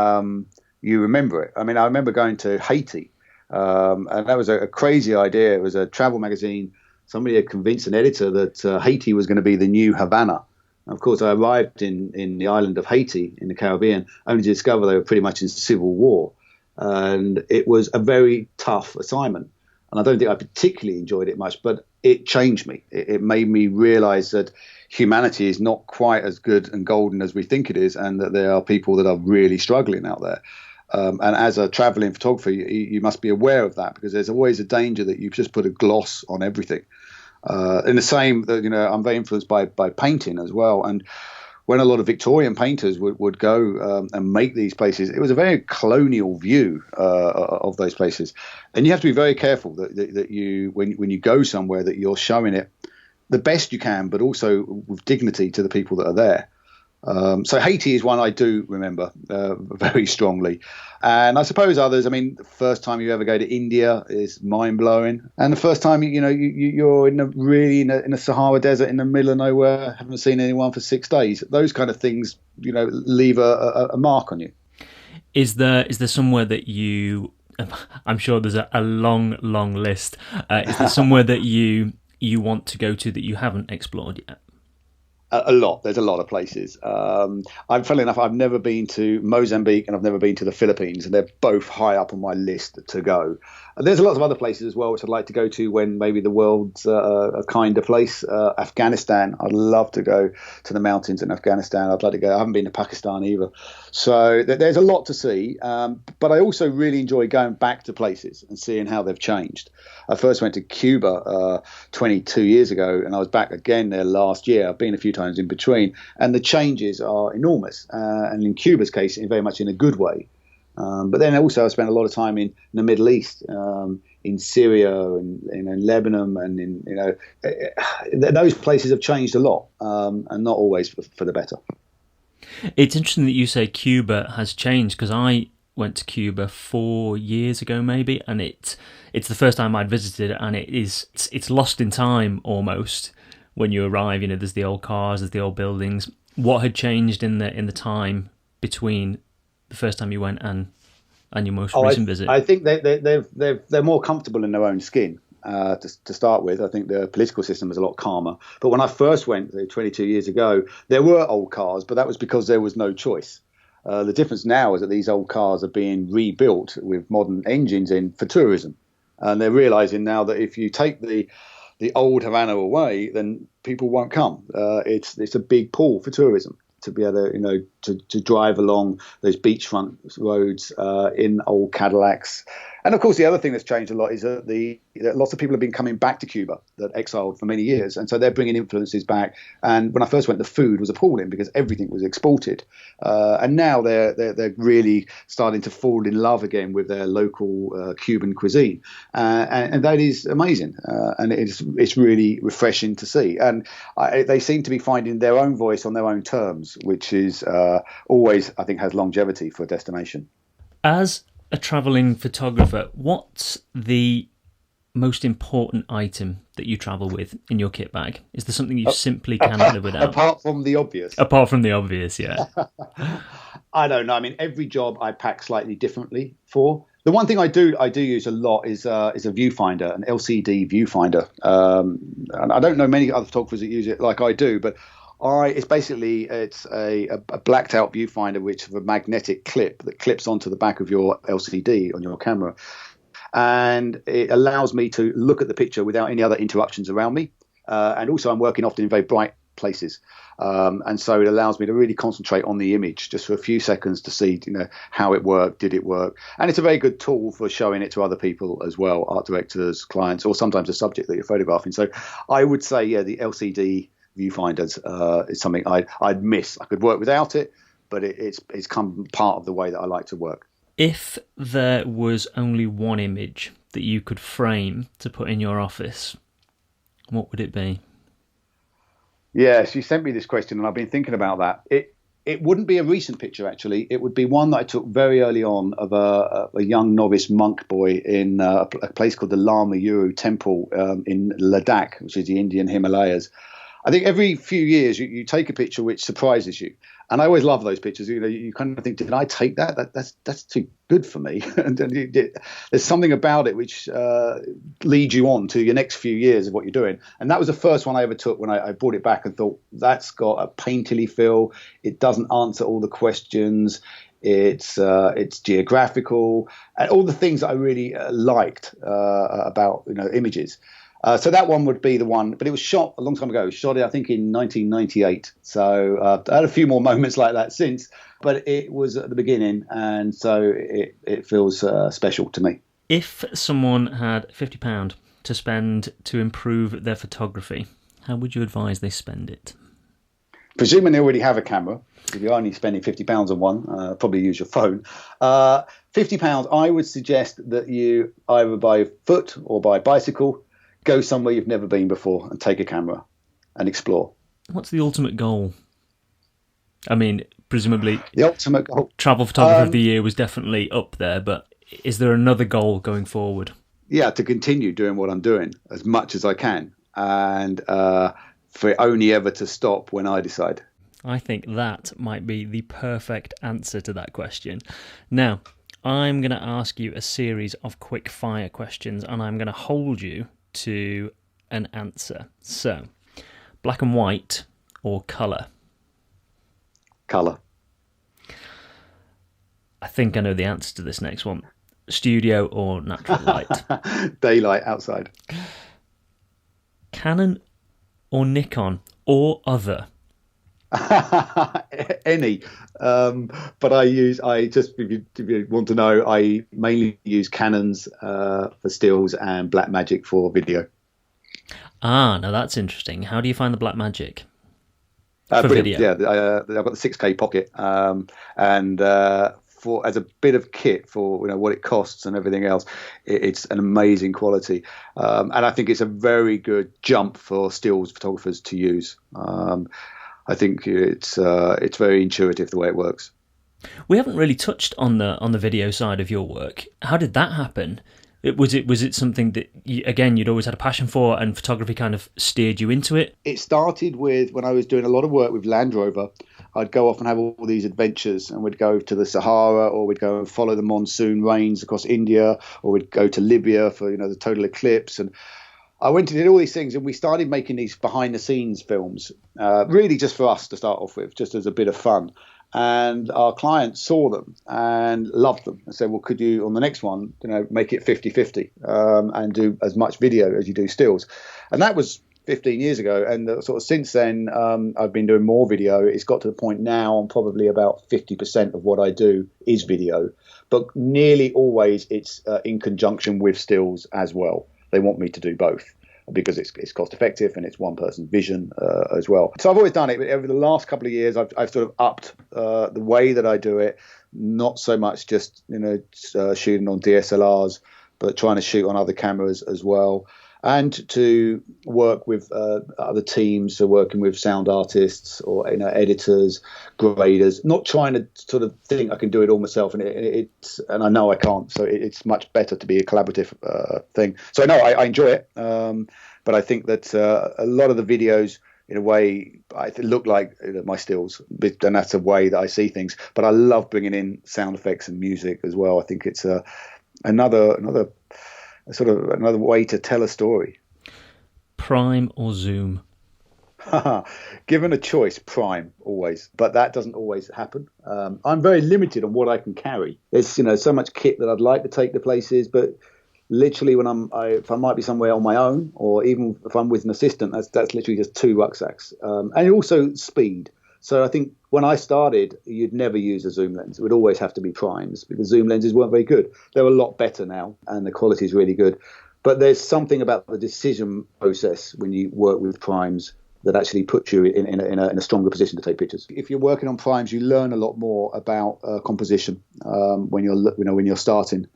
you remember it. I mean, I remember going to Haiti, and that was a crazy idea. It was a travel magazine. Somebody had convinced an editor that Haiti was going to be the new Havana. And of course, I arrived in the island of Haiti in the Caribbean, only to discover they were pretty much in civil war. And it was a very tough assignment. And I don't think I particularly enjoyed it much, but it changed me. It made me realize that humanity is not quite as good and golden as we think it is, and that there are people that are really struggling out there. And as a traveling photographer, you must be aware of that, because there's always a danger that you just put a gloss on everything. In the same, I'm very influenced by painting as well. And when a lot of Victorian painters would go and make these places, it was a very colonial view of those places. And you have to be very careful that you, when you go somewhere, that you're showing it the best you can, but also with dignity to the people that are there. So Haiti is one I do remember very strongly. And I suppose others, I mean, the first time you ever go to India is mind-blowing. And the first time, you're in a Sahara desert in the middle of nowhere, haven't seen anyone for 6 days. Those kind of things, leave a mark on you. Is there somewhere that you, I'm sure there's a long, long list. Is there somewhere that you want to go to that you haven't explored yet? A lot. There's a lot of places. Funnily enough, I've never been to Mozambique and I've never been to the Philippines, and they're both high up on my list to go. There's a lot of other places as well which I'd like to go to when maybe the world's a kinder place. Afghanistan, I'd love to go to the mountains in Afghanistan. I'd like to go. I haven't been to Pakistan either. So there's a lot to see. But I also really enjoy going back to places and seeing how they've changed. I first went to Cuba 22 years ago, and I was back again there last year. I've been a few times in between, and the changes are enormous. And in Cuba's case, very much in a good way. But then also I spent a lot of time in the Middle East, in Syria and in Lebanon, and those places have changed a lot, and not always for the better. It's interesting that you say Cuba has changed, because I went to Cuba 4 years ago maybe, and it's the first time I'd visited it, and it's lost in time almost when you arrive. There's the old cars, there's the old buildings. What had changed in the time between the first time you went and your most recent visit? I think they're more comfortable in their own skin. To start with, I think the political system is a lot calmer. But when I first went 22 years ago, there were old cars, but that was because there was no choice. The difference now is that these old cars are being rebuilt with modern engines in for tourism, and they're realizing now that if you take the old Havana away, then people won't come. It's a big pull for tourism to be able to drive along those beachfront roads in old Cadillacs. And of course, the other thing that's changed a lot is that lots of people have been coming back to Cuba that exiled for many years, and so they're bringing influences back. And when I first went, the food was appalling because everything was exported. And now they're really starting to fall in love again with their local Cuban cuisine, and that is amazing. And it's really refreshing to see. And they seem to be finding their own voice on their own terms, which is always, I think, has longevity for a destination. As a travelling photographer, what's the most important item that you travel with in your kit bag? Is there something you simply cannot live without? Apart from the obvious. Apart from the obvious, yeah. I don't know. I mean, every job I pack slightly differently for. The one thing I do use a lot is a viewfinder, an LCD viewfinder. And I don't know many other photographers that use it like I do, but it's a blacked out viewfinder which has a magnetic clip that clips onto the back of your LCD on your camera, and it allows me to look at the picture without any other interruptions around me. And also, I'm working often in very bright places, and so it allows me to really concentrate on the image just for a few seconds to see how it worked, did it work, and it's a very good tool for showing it to other people as well, art directors, clients, or sometimes a subject that you're photographing. So I would say, the LCD viewfinders is something I'd miss. I could work without it, but it's come part of the way that I like to work. If there was only one image that you could frame to put in your office, what would it be? Yes, you sent me this question, and I've been thinking about that. It wouldn't be a recent picture, actually. It would be one that I took very early on of a young novice monk boy in a place called the Lama Yuru Temple in Ladakh, which is the Indian Himalayas. I think every few years you take a picture which surprises you, and I always love those pictures. You kind of think, did I take that? That's too good for me. And there's something about it which leads you on to your next few years of what you're doing. And that was the first one I ever took when I brought it back and thought, that's got a painterly feel. It doesn't answer all the questions. It's geographical, and all the things that I really liked about images. So that one would be the one, but it was shot a long time ago. Shot it, I think, in 1998. So I had a few more moments like that since, but it was at the beginning, and so it feels special to me. If someone had £50 to spend to improve their photography, how would you advise they spend it? Presuming they already have a camera, if you're only spending £50 on one, probably use your phone. £50, I would suggest that you either by foot or by bicycle go somewhere you've never been before and take a camera and explore. What's the ultimate goal? I mean, presumably the ultimate goal. Travel Photographer of the Year was definitely up there, but is there another goal going forward? Yeah, to continue doing what I'm doing as much as I can, and for it only ever to stop when I decide. I think that might be the perfect answer to that question. Now, I'm going to ask you a series of quick fire questions, and I'm going to hold you to an answer. So, black and white or colour? Colour. I think I know the answer to this next one. studio or natural light? Daylight outside. Canon or Nikon or other? Any. But if you want to know, I mainly use Canons for stills and Blackmagic for video. Ah, now that's interesting. How do you find the Blackmagic? For Brilliant. video? Yeah, I've got the 6K pocket, and for as a bit of kit for what it costs and everything else, it's an amazing quality, and I think it's a very good jump for stills photographers to use. I think it's very intuitive the way it works. We haven't really touched on the video side of your work. How did that happen? Was it something that you'd always had a passion for, and photography kind of steered you into it? It started with when I was doing a lot of work with Land Rover. I'd go off and have all these adventures, and we'd go to the Sahara, or we'd go and follow the monsoon rains across India, or we'd go to Libya for the total eclipse. And I went and did all these things, and we started making these behind the scenes films, really just for us to start off with, just as a bit of fun. And our clients saw them and loved them and said, well, could you, on the next one, make it 50-50 and do as much video as you do stills? And that was 15 years ago. And sort of since then, I've been doing more video. It's got to the point now I'm probably about 50% of what I do is video. But nearly always it's in conjunction with stills as well. They want me to do both, because it's cost effective and it's one person's vision as well. So I've always done it, but over the last couple of years, I've sort of upped the way that I do it. Not so much just shooting on DSLRs, but trying to shoot on other cameras as well, and to work with other teams, so working with sound artists or editors, graders. Not trying to sort of think I can do it all myself, and I know I can't. So it's much better to be a collaborative thing. So no, I enjoy it, but I think that a lot of the videos, in a way, I look like my stills, and that's a way that I see things. But I love bringing in sound effects and music as well. I think it's another way to tell a story. Prime or zoom? Given a choice, prime always, but that doesn't always happen. I'm very limited on what I can carry. There's so much kit that I'd like to take to places, but literally when if I might be somewhere on my own, or even if I'm with an assistant, that's literally just 2 rucksacks, and also speed. So I think when I started, you'd never use a zoom lens. It would always have to be primes, because zoom lenses weren't very good. They're a lot better now, and the quality is really good. But there's something about the decision process when you work with primes that actually puts you in a stronger position to take pictures. If you're working on primes, you learn a lot more about composition when you're starting,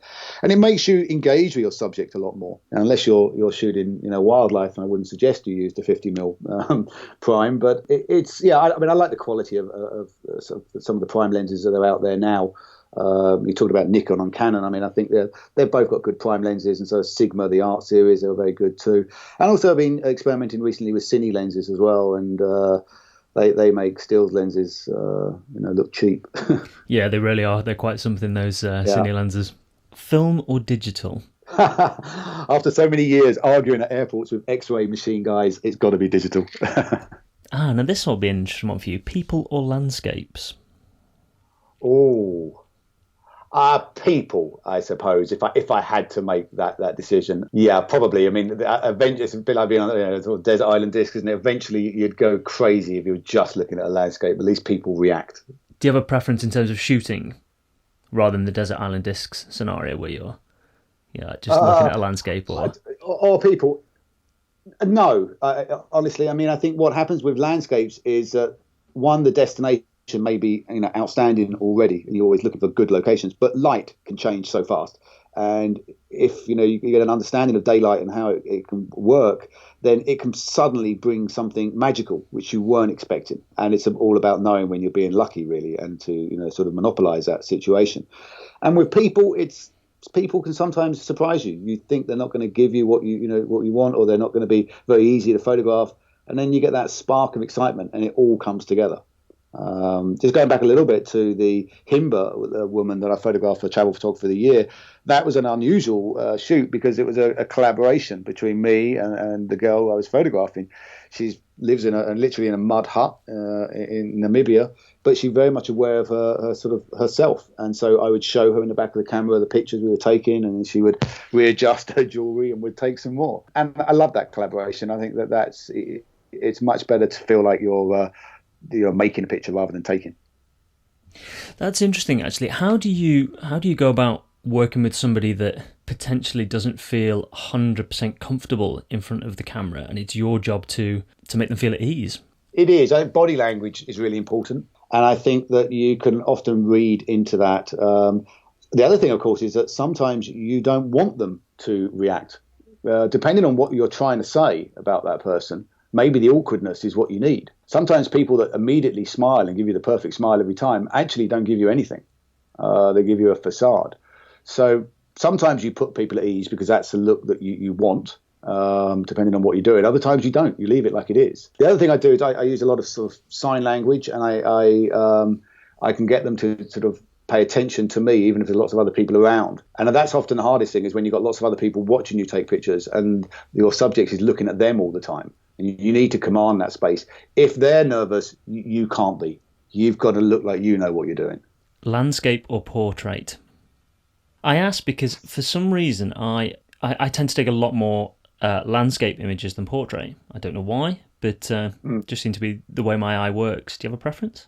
and it makes you engage with your subject a lot more. And unless you're shooting wildlife, and I wouldn't suggest you use the 50mm prime, but I like the quality of some of the prime lenses that are out there now. You talked about Nikon and Canon. I mean, I think they've both got good prime lenses, and so Sigma, the Art series, they're very good too. And also I've been experimenting recently with cine lenses as well, and they make stills lenses look cheap. Yeah, they really are. They're quite something, those cine lenses. Film or digital? After so many years arguing at airports with X-ray machine guys, it's got to be digital. Now this will be an interesting one for you. People or landscapes? Oh. People, I suppose. If I had to make that decision, yeah, probably. I mean, eventually it's a bit like being on sort of desert island disc, isn't it? Eventually, you'd go crazy if you were just looking at a landscape. At least people react. Do you have a preference in terms of shooting, rather than the desert island discs scenario where you're, just looking at a landscape or people? No, honestly, I mean, I think what happens with landscapes is that the destination may be outstanding already, and you're always looking for good locations, but light can change so fast, and if you get an understanding of daylight and how it can work, then it can suddenly bring something magical which you weren't expecting. And it's all about knowing when you're being lucky, really, and to sort of monopolize that situation. And with people, people can sometimes surprise you. You think they're not going to give you what you want, or they're not going to be very easy to photograph, and then you get that spark of excitement and it all comes together. Just going back a little bit to the Himba woman that I photographed for Travel Photographer of the Year, that was an unusual shoot because it was a collaboration between me and the girl I was photographing. She lives literally in a mud hut in Namibia, but she's very much aware of her sort of herself. And so I would show her in the back of the camera the pictures we were taking, and she would readjust her jewelry and would take some more. And I love that collaboration. I think it's much better to feel like you're making a picture rather than taking. That's interesting, actually. How do you go about working with somebody that potentially doesn't feel 100% comfortable in front of the camera, and it's your job to make them feel at ease? It is. Body language is really important, and I think that you can often read into that. The other thing, of course, is that sometimes you don't want them to react. Depending on what you're trying to say about that person, maybe the awkwardness is what you need. Sometimes people that immediately smile and give you the perfect smile every time actually don't give you anything. They give you a facade. So sometimes you put people at ease because that's the look that you want, depending on what you're doing. Other times you don't. You leave it like it is. The other thing I do is I use a lot of sort of sign language, and I can get them to sort of pay attention to me, even if there's lots of other people around. And that's often the hardest thing, is when you've got lots of other people watching you take pictures and your subject is looking at them all the time. And you need to command that space. If they're nervous, you can't be. You've got to look like you know what you're doing. Landscape or portrait? I ask because for some reason I tend to take a lot more landscape images than portrait. I don't know why, but just seems to be the way my eye works. Do you have a preference?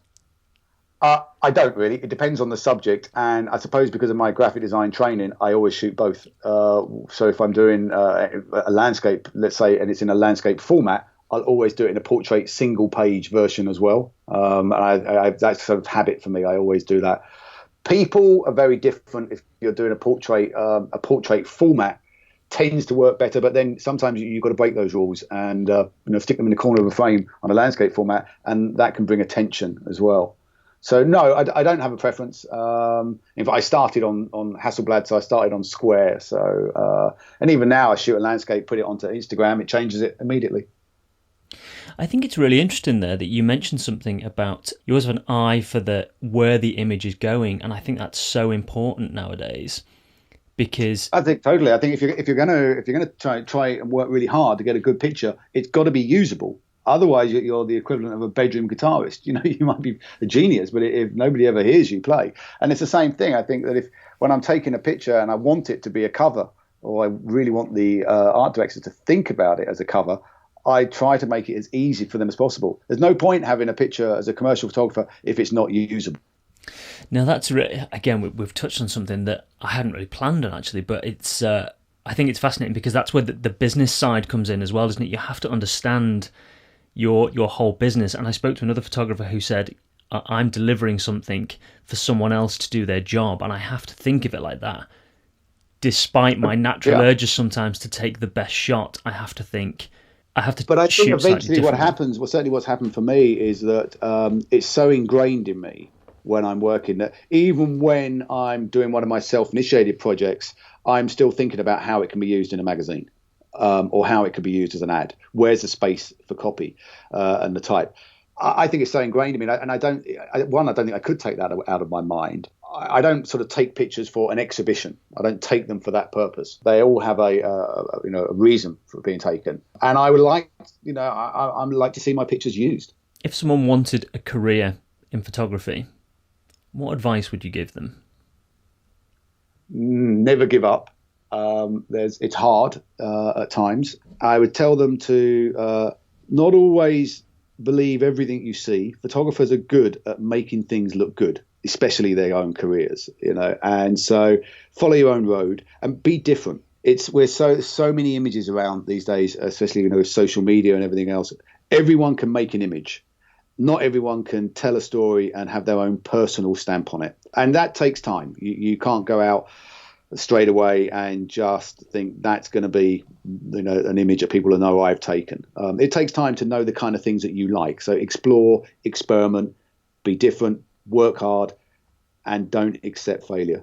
I don't really. It depends on the subject, and I suppose because of my graphic design training, I always shoot both. So if I'm doing a landscape, let's say, and it's in a landscape format, I'll always do it in a portrait single-page version as well. That's sort of habit for me. I always do that. People are very different. If you're doing a portrait format tends to work better, but then sometimes you've got to break those rules and stick them in the corner of a frame on a landscape format, and that can bring attention as well. So no, I don't have a preference. In fact, I started on Hasselblad, so I started on square. So and even now, I shoot a landscape, put it onto Instagram, it changes it immediately. I think it's really interesting there that you mentioned something about you always have an eye for where the image is going, and I think that's so important nowadays. Because I think totally. I think if you're gonna try and work really hard to get a good picture, it's got to be usable. Otherwise, you're the equivalent of a bedroom guitarist. You might be a genius, but if nobody ever hears you play. And it's the same thing. I think that when I'm taking a picture and I want it to be a cover, or I really want the art director to think about it as a cover, I try to make it as easy for them as possible. There's no point having a picture as a commercial photographer if it's not usable. Now, that's again, we've touched on something that I hadn't really planned on, actually, but it's I think it's fascinating because that's where the business side comes in as well, isn't it? You have to understand your whole business. And I spoke to another photographer who said, I'm delivering something for someone else to do their job, and I have to think of it like that. Despite my natural urges sometimes to take the best shot, I have to think. But I think eventually certainly what's happened for me is that it's so ingrained in me when I'm working that even when I'm doing one of my self-initiated projects, I'm still thinking about how it can be used in a magazine. Or how it could be used as an ad. Where's the space for copy and the type? I think it's so ingrained in me, and I don't think I could take that out of my mind. I don't sort of take pictures for an exhibition. I don't take them for that purpose. They all have a reason for being taken, and I would like I like to see my pictures used. If someone wanted a career in photography, what advice would you give them? Never give up. It's hard at times. I would tell them to not always believe everything you see. Photographers are good at making things look good, especially their own careers, and so follow your own road and be different. We're so many images around these days, especially with social media and everything else. Everyone can make an image. Not everyone can tell a story and have their own personal stamp on it, and that takes time. You can't go out straight away and just think that's going to be an image that people will know I've taken. It takes time to know the kind of things that you like. So explore, experiment, be different, work hard, and don't accept failure.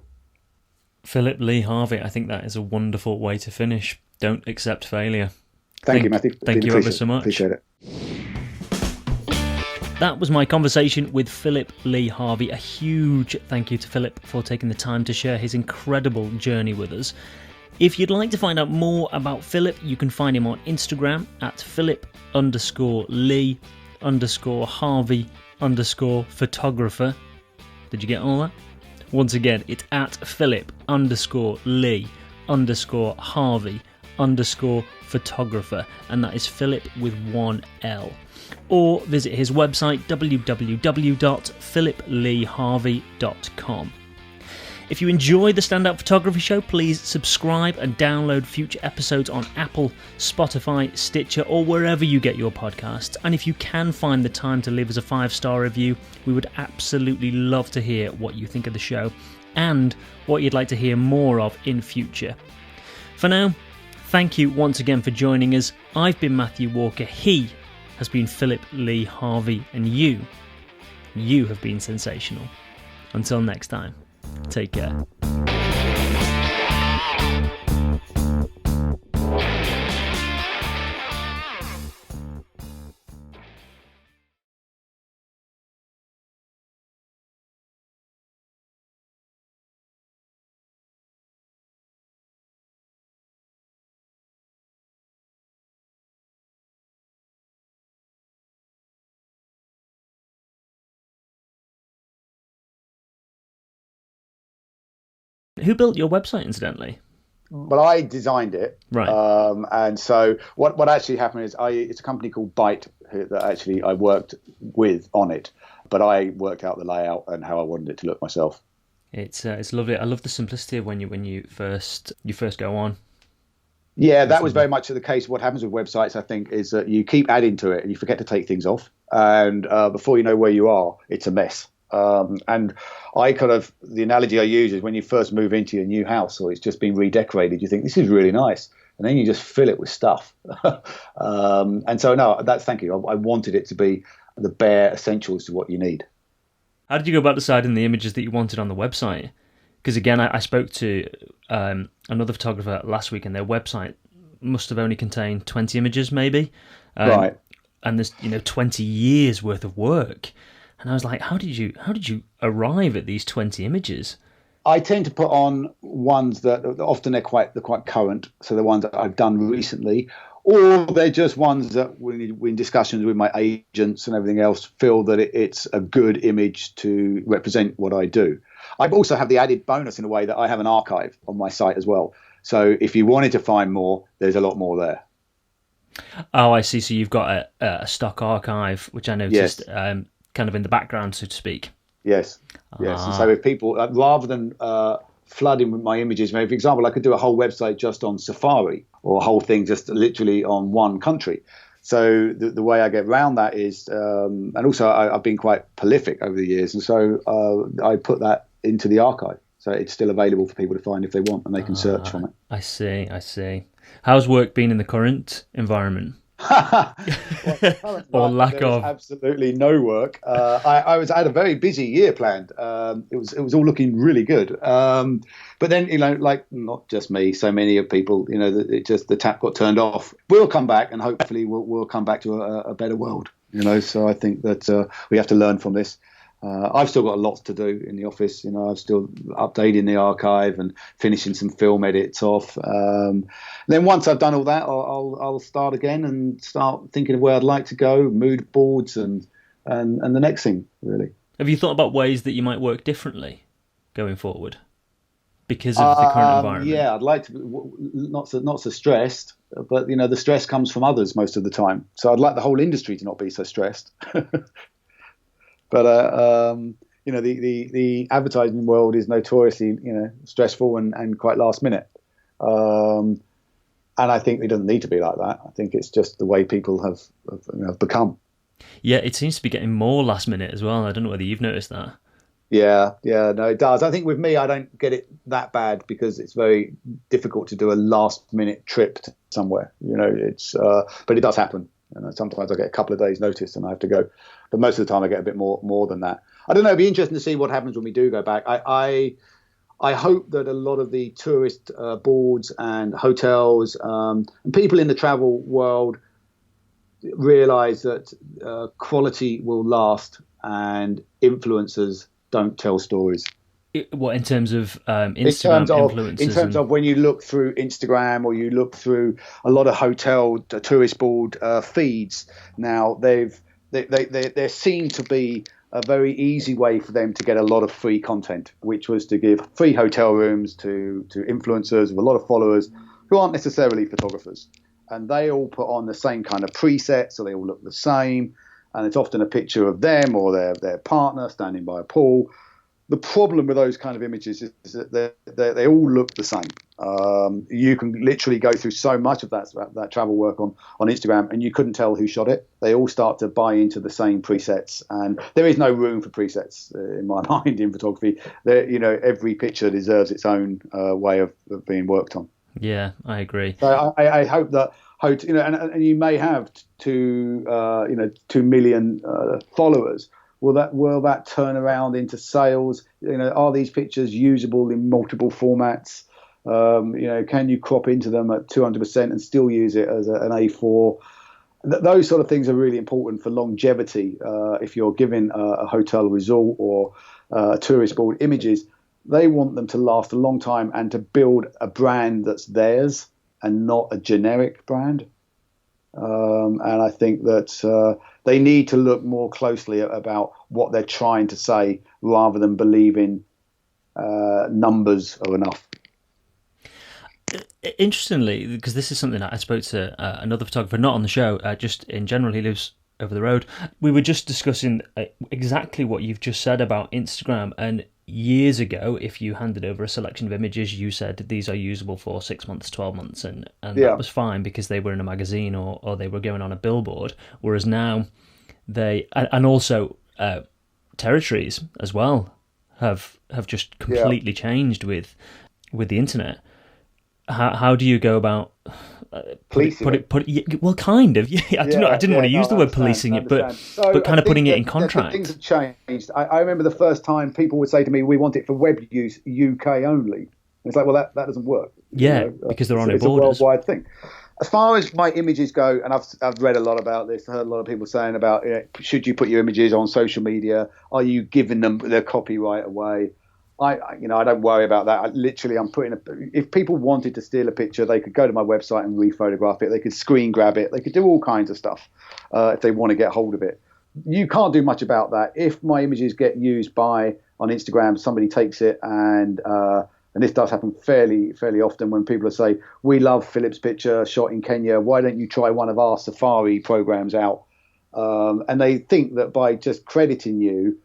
Philip Lee Harvey, I think that is a wonderful way to finish. Don't accept failure. Thank you, Matthew. Thank you ever so much. Appreciate it. That was my conversation with Philip Lee Harvey. A huge thank you to Philip for taking the time to share his incredible journey with us. If you'd like to find out more about Philip, you can find him on Instagram at Philip_Lee_Harvey_photographer. Did you get all that? Once again, it's at Philip_Lee_Harvey_photographer, and that is Philip with one L. Or visit his website www.philipleeharvey.com. If you enjoy the Standout Photography Show, please subscribe and download future episodes on Apple, Spotify, Stitcher, or wherever you get your podcasts. And if you can find the time to leave us a 5-star review, we would absolutely love to hear what you think of the show and what you'd like to hear more of in future. For now, thank you once again for joining us. I've been Matthew Walker. He has been Philip Lee Harvey, and you have been sensational. Until next time, take care. Who built your website, incidentally? Well, I designed it. Right. And so what actually happened is it's a company called Byte that actually I worked with on it, but I worked out the layout and how I wanted it to look myself. It's lovely. I love the simplicity of when you first go on. Yeah, that was very much the case. What happens with websites, I think, is that you keep adding to it and you forget to take things off. And before you know where you are, it's a mess. And the analogy I use is when you first move into your new house or it's just been redecorated, you think this is really nice. And then you just fill it with stuff. And so, no, thank you. I wanted it to be the bare essentials to what you need. How did you go about deciding the images that you wanted on the website? Because again, I spoke to another photographer last week, and their website must have only contained 20 images, maybe. Right. And there's 20 years worth of work. And I was like, how did you arrive at these 20 images? I tend to put on ones that often they're quite current, so the ones that I've done recently, or they're just ones that we in discussions with my agents and everything else feel that it's a good image to represent what I do. I also have the added bonus in a way that I have an archive on my site as well. So if you wanted to find more, there's a lot more there. Oh, I see. So you've got a stock archive, which I noticed. Yes. Kind of in the background, so to speak. Yes. And so if people, rather than flooding with my images, maybe, for example, I could do a whole website just on Safari or a whole thing just literally on one country. So the way I get around that is, and also I've been quite prolific over the years, and so I put that into the archive. So it's still available for people to find if they want, and they can search from it. I see. How's work been in the current environment? Or lack of? Absolutely no work. I had a very busy year planned. It was all looking really good. But then, like not just me, so many of people, the tap got turned off. We'll come back, and hopefully we'll come back to a better world. So I think that we have to learn from this. I've still got a lot to do in the office. I'm still updating the archive and finishing some film edits off. Then once I've done all that, I'll start again and start thinking of where I'd like to go, mood boards and the next thing, really. Have you thought about ways that you might work differently going forward because of the current environment? Yeah, I'd like to not so stressed, but the stress comes from others most of the time. So I'd like the whole industry to not be so stressed. But the advertising world is notoriously stressful and quite last minute, and I think it doesn't need to be like that. I think it's just the way people have become. Yeah, it seems to be getting more last minute as well. I don't know whether you've noticed that. Yeah, no, it does. I think with me, I don't get it that bad because it's very difficult to do a last minute trip to somewhere. But it does happen. Sometimes I get a couple of days' notice and I have to go. But most of the time I get a bit more than that. I don't know. It'd be interesting to see what happens when we do go back. I hope that a lot of the tourist boards and hotels and people in the travel world realise that quality will last and influencers don't tell stories. What in terms of Instagram influencers? In terms of when you look through Instagram or you look through a lot of hotel tourist board feeds now, there seemed to be a very easy way for them to get a lot of free content, which was to give free hotel rooms to influencers with a lot of followers who aren't necessarily photographers. And they all put on the same kind of presets, so they all look the same. And it's often a picture of them or their partner standing by a pool. The problem with those kind of images is that they all look the same. You can literally go through so much of that travel work on Instagram, and you couldn't tell who shot it. They all start to buy into the same presets, and there is no room for presets in my mind in photography. Every picture deserves its own way of being worked on. Yeah, I agree. So I hope that and you may have 2 million followers. Will that turn around into sales? Are these pictures usable in multiple formats? Can you crop into them at 200% and still use it as an A4? Those sort of things are really important for longevity. If you're giving a hotel resort or a tourist board images, they want them to last a long time and to build a brand that's theirs and not a generic brand. And I think that they need to look more closely about what they're trying to say rather than believing numbers are enough. Interestingly, because this is something that I spoke to another photographer, not on the show, just in general, he lives over the road. We were just discussing exactly what you've just said about Instagram. And years ago, if you handed over a selection of images, you said these are usable for 6 months, 12 months, and that was fine because they were in a magazine or they were going on a billboard. Whereas now and also territories as well have just completely changed with the internet. How do you go about policing it? Well, kind of. Yeah, I didn't want to use the word policing it, but kind of putting it in contract. Things have changed. I remember the first time people would say to me, "We want it for web use, UK only." And it's like, well, that doesn't work. Yeah, because there are no borders. It's a worldwide thing. As far as my images go, and I've read a lot about this, I heard a lot of people saying about should you put your images on social media? Are you giving them their copyright away? I don't worry about that. I'm putting if people wanted to steal a picture, they could go to my website and rephotograph it. They could screen grab it. They could do all kinds of stuff if they want to get hold of it. You can't do much about that. If my images get used on Instagram, somebody takes it and this does happen fairly often when people say, "We love Philip's picture shot in Kenya. Why don't you try one of our safari programs out?" And they think that by just crediting you,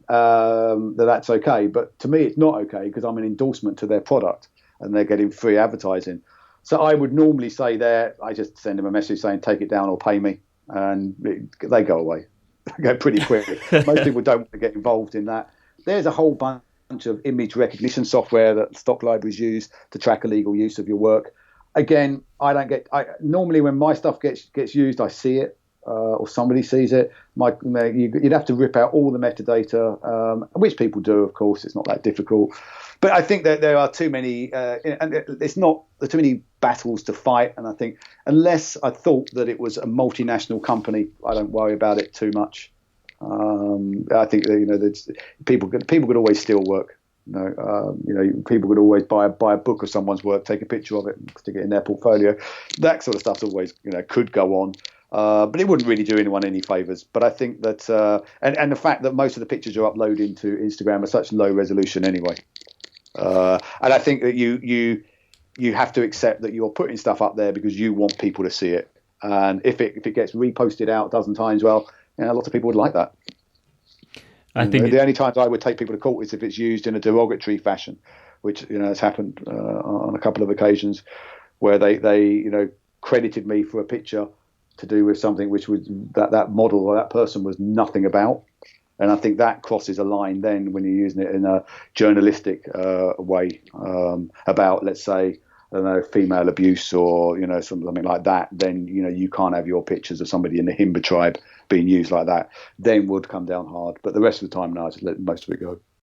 that's okay, but to me it's not okay because I'm an endorsement to their product and they're getting free advertising. So I would normally say I just send them a message saying take it down or pay me, and they go away. They go pretty quickly. Most people don't want to get involved in that. There's a whole bunch of image recognition software that stock libraries use to track illegal use of your work. Again, normally when my stuff gets used, I see it. Or somebody sees it, you'd have to rip out all the metadata, which people do, of course. It's not that difficult. But I think that there are too many, and there's too many battles to fight. And I think unless I thought that it was a multinational company, I don't worry about it too much. I think that, people could always steal work. People could always buy a book of someone's work, take a picture of it, and stick it in their portfolio. That sort of stuff's always could go on. But it wouldn't really do anyone any favours. But I think that, and the fact that most of the pictures you're uploading to Instagram are such low resolution anyway. And I think that you have to accept that you're putting stuff up there because you want people to see it. And if it gets reposted out a dozen times, well, lots of people would like that. I think the only times I would take people to court is if it's used in a derogatory fashion, which has happened on a couple of occasions where they credited me for a picture to do with something which was that model or that person was nothing about. And I think that crosses a line then when you're using it in a journalistic way about, let's say, I don't know, female abuse or, something like that. Then, you can't have your pictures of somebody in the Himba tribe being used like that. Then would come down hard. But the rest of the time, no, I just let most of it go.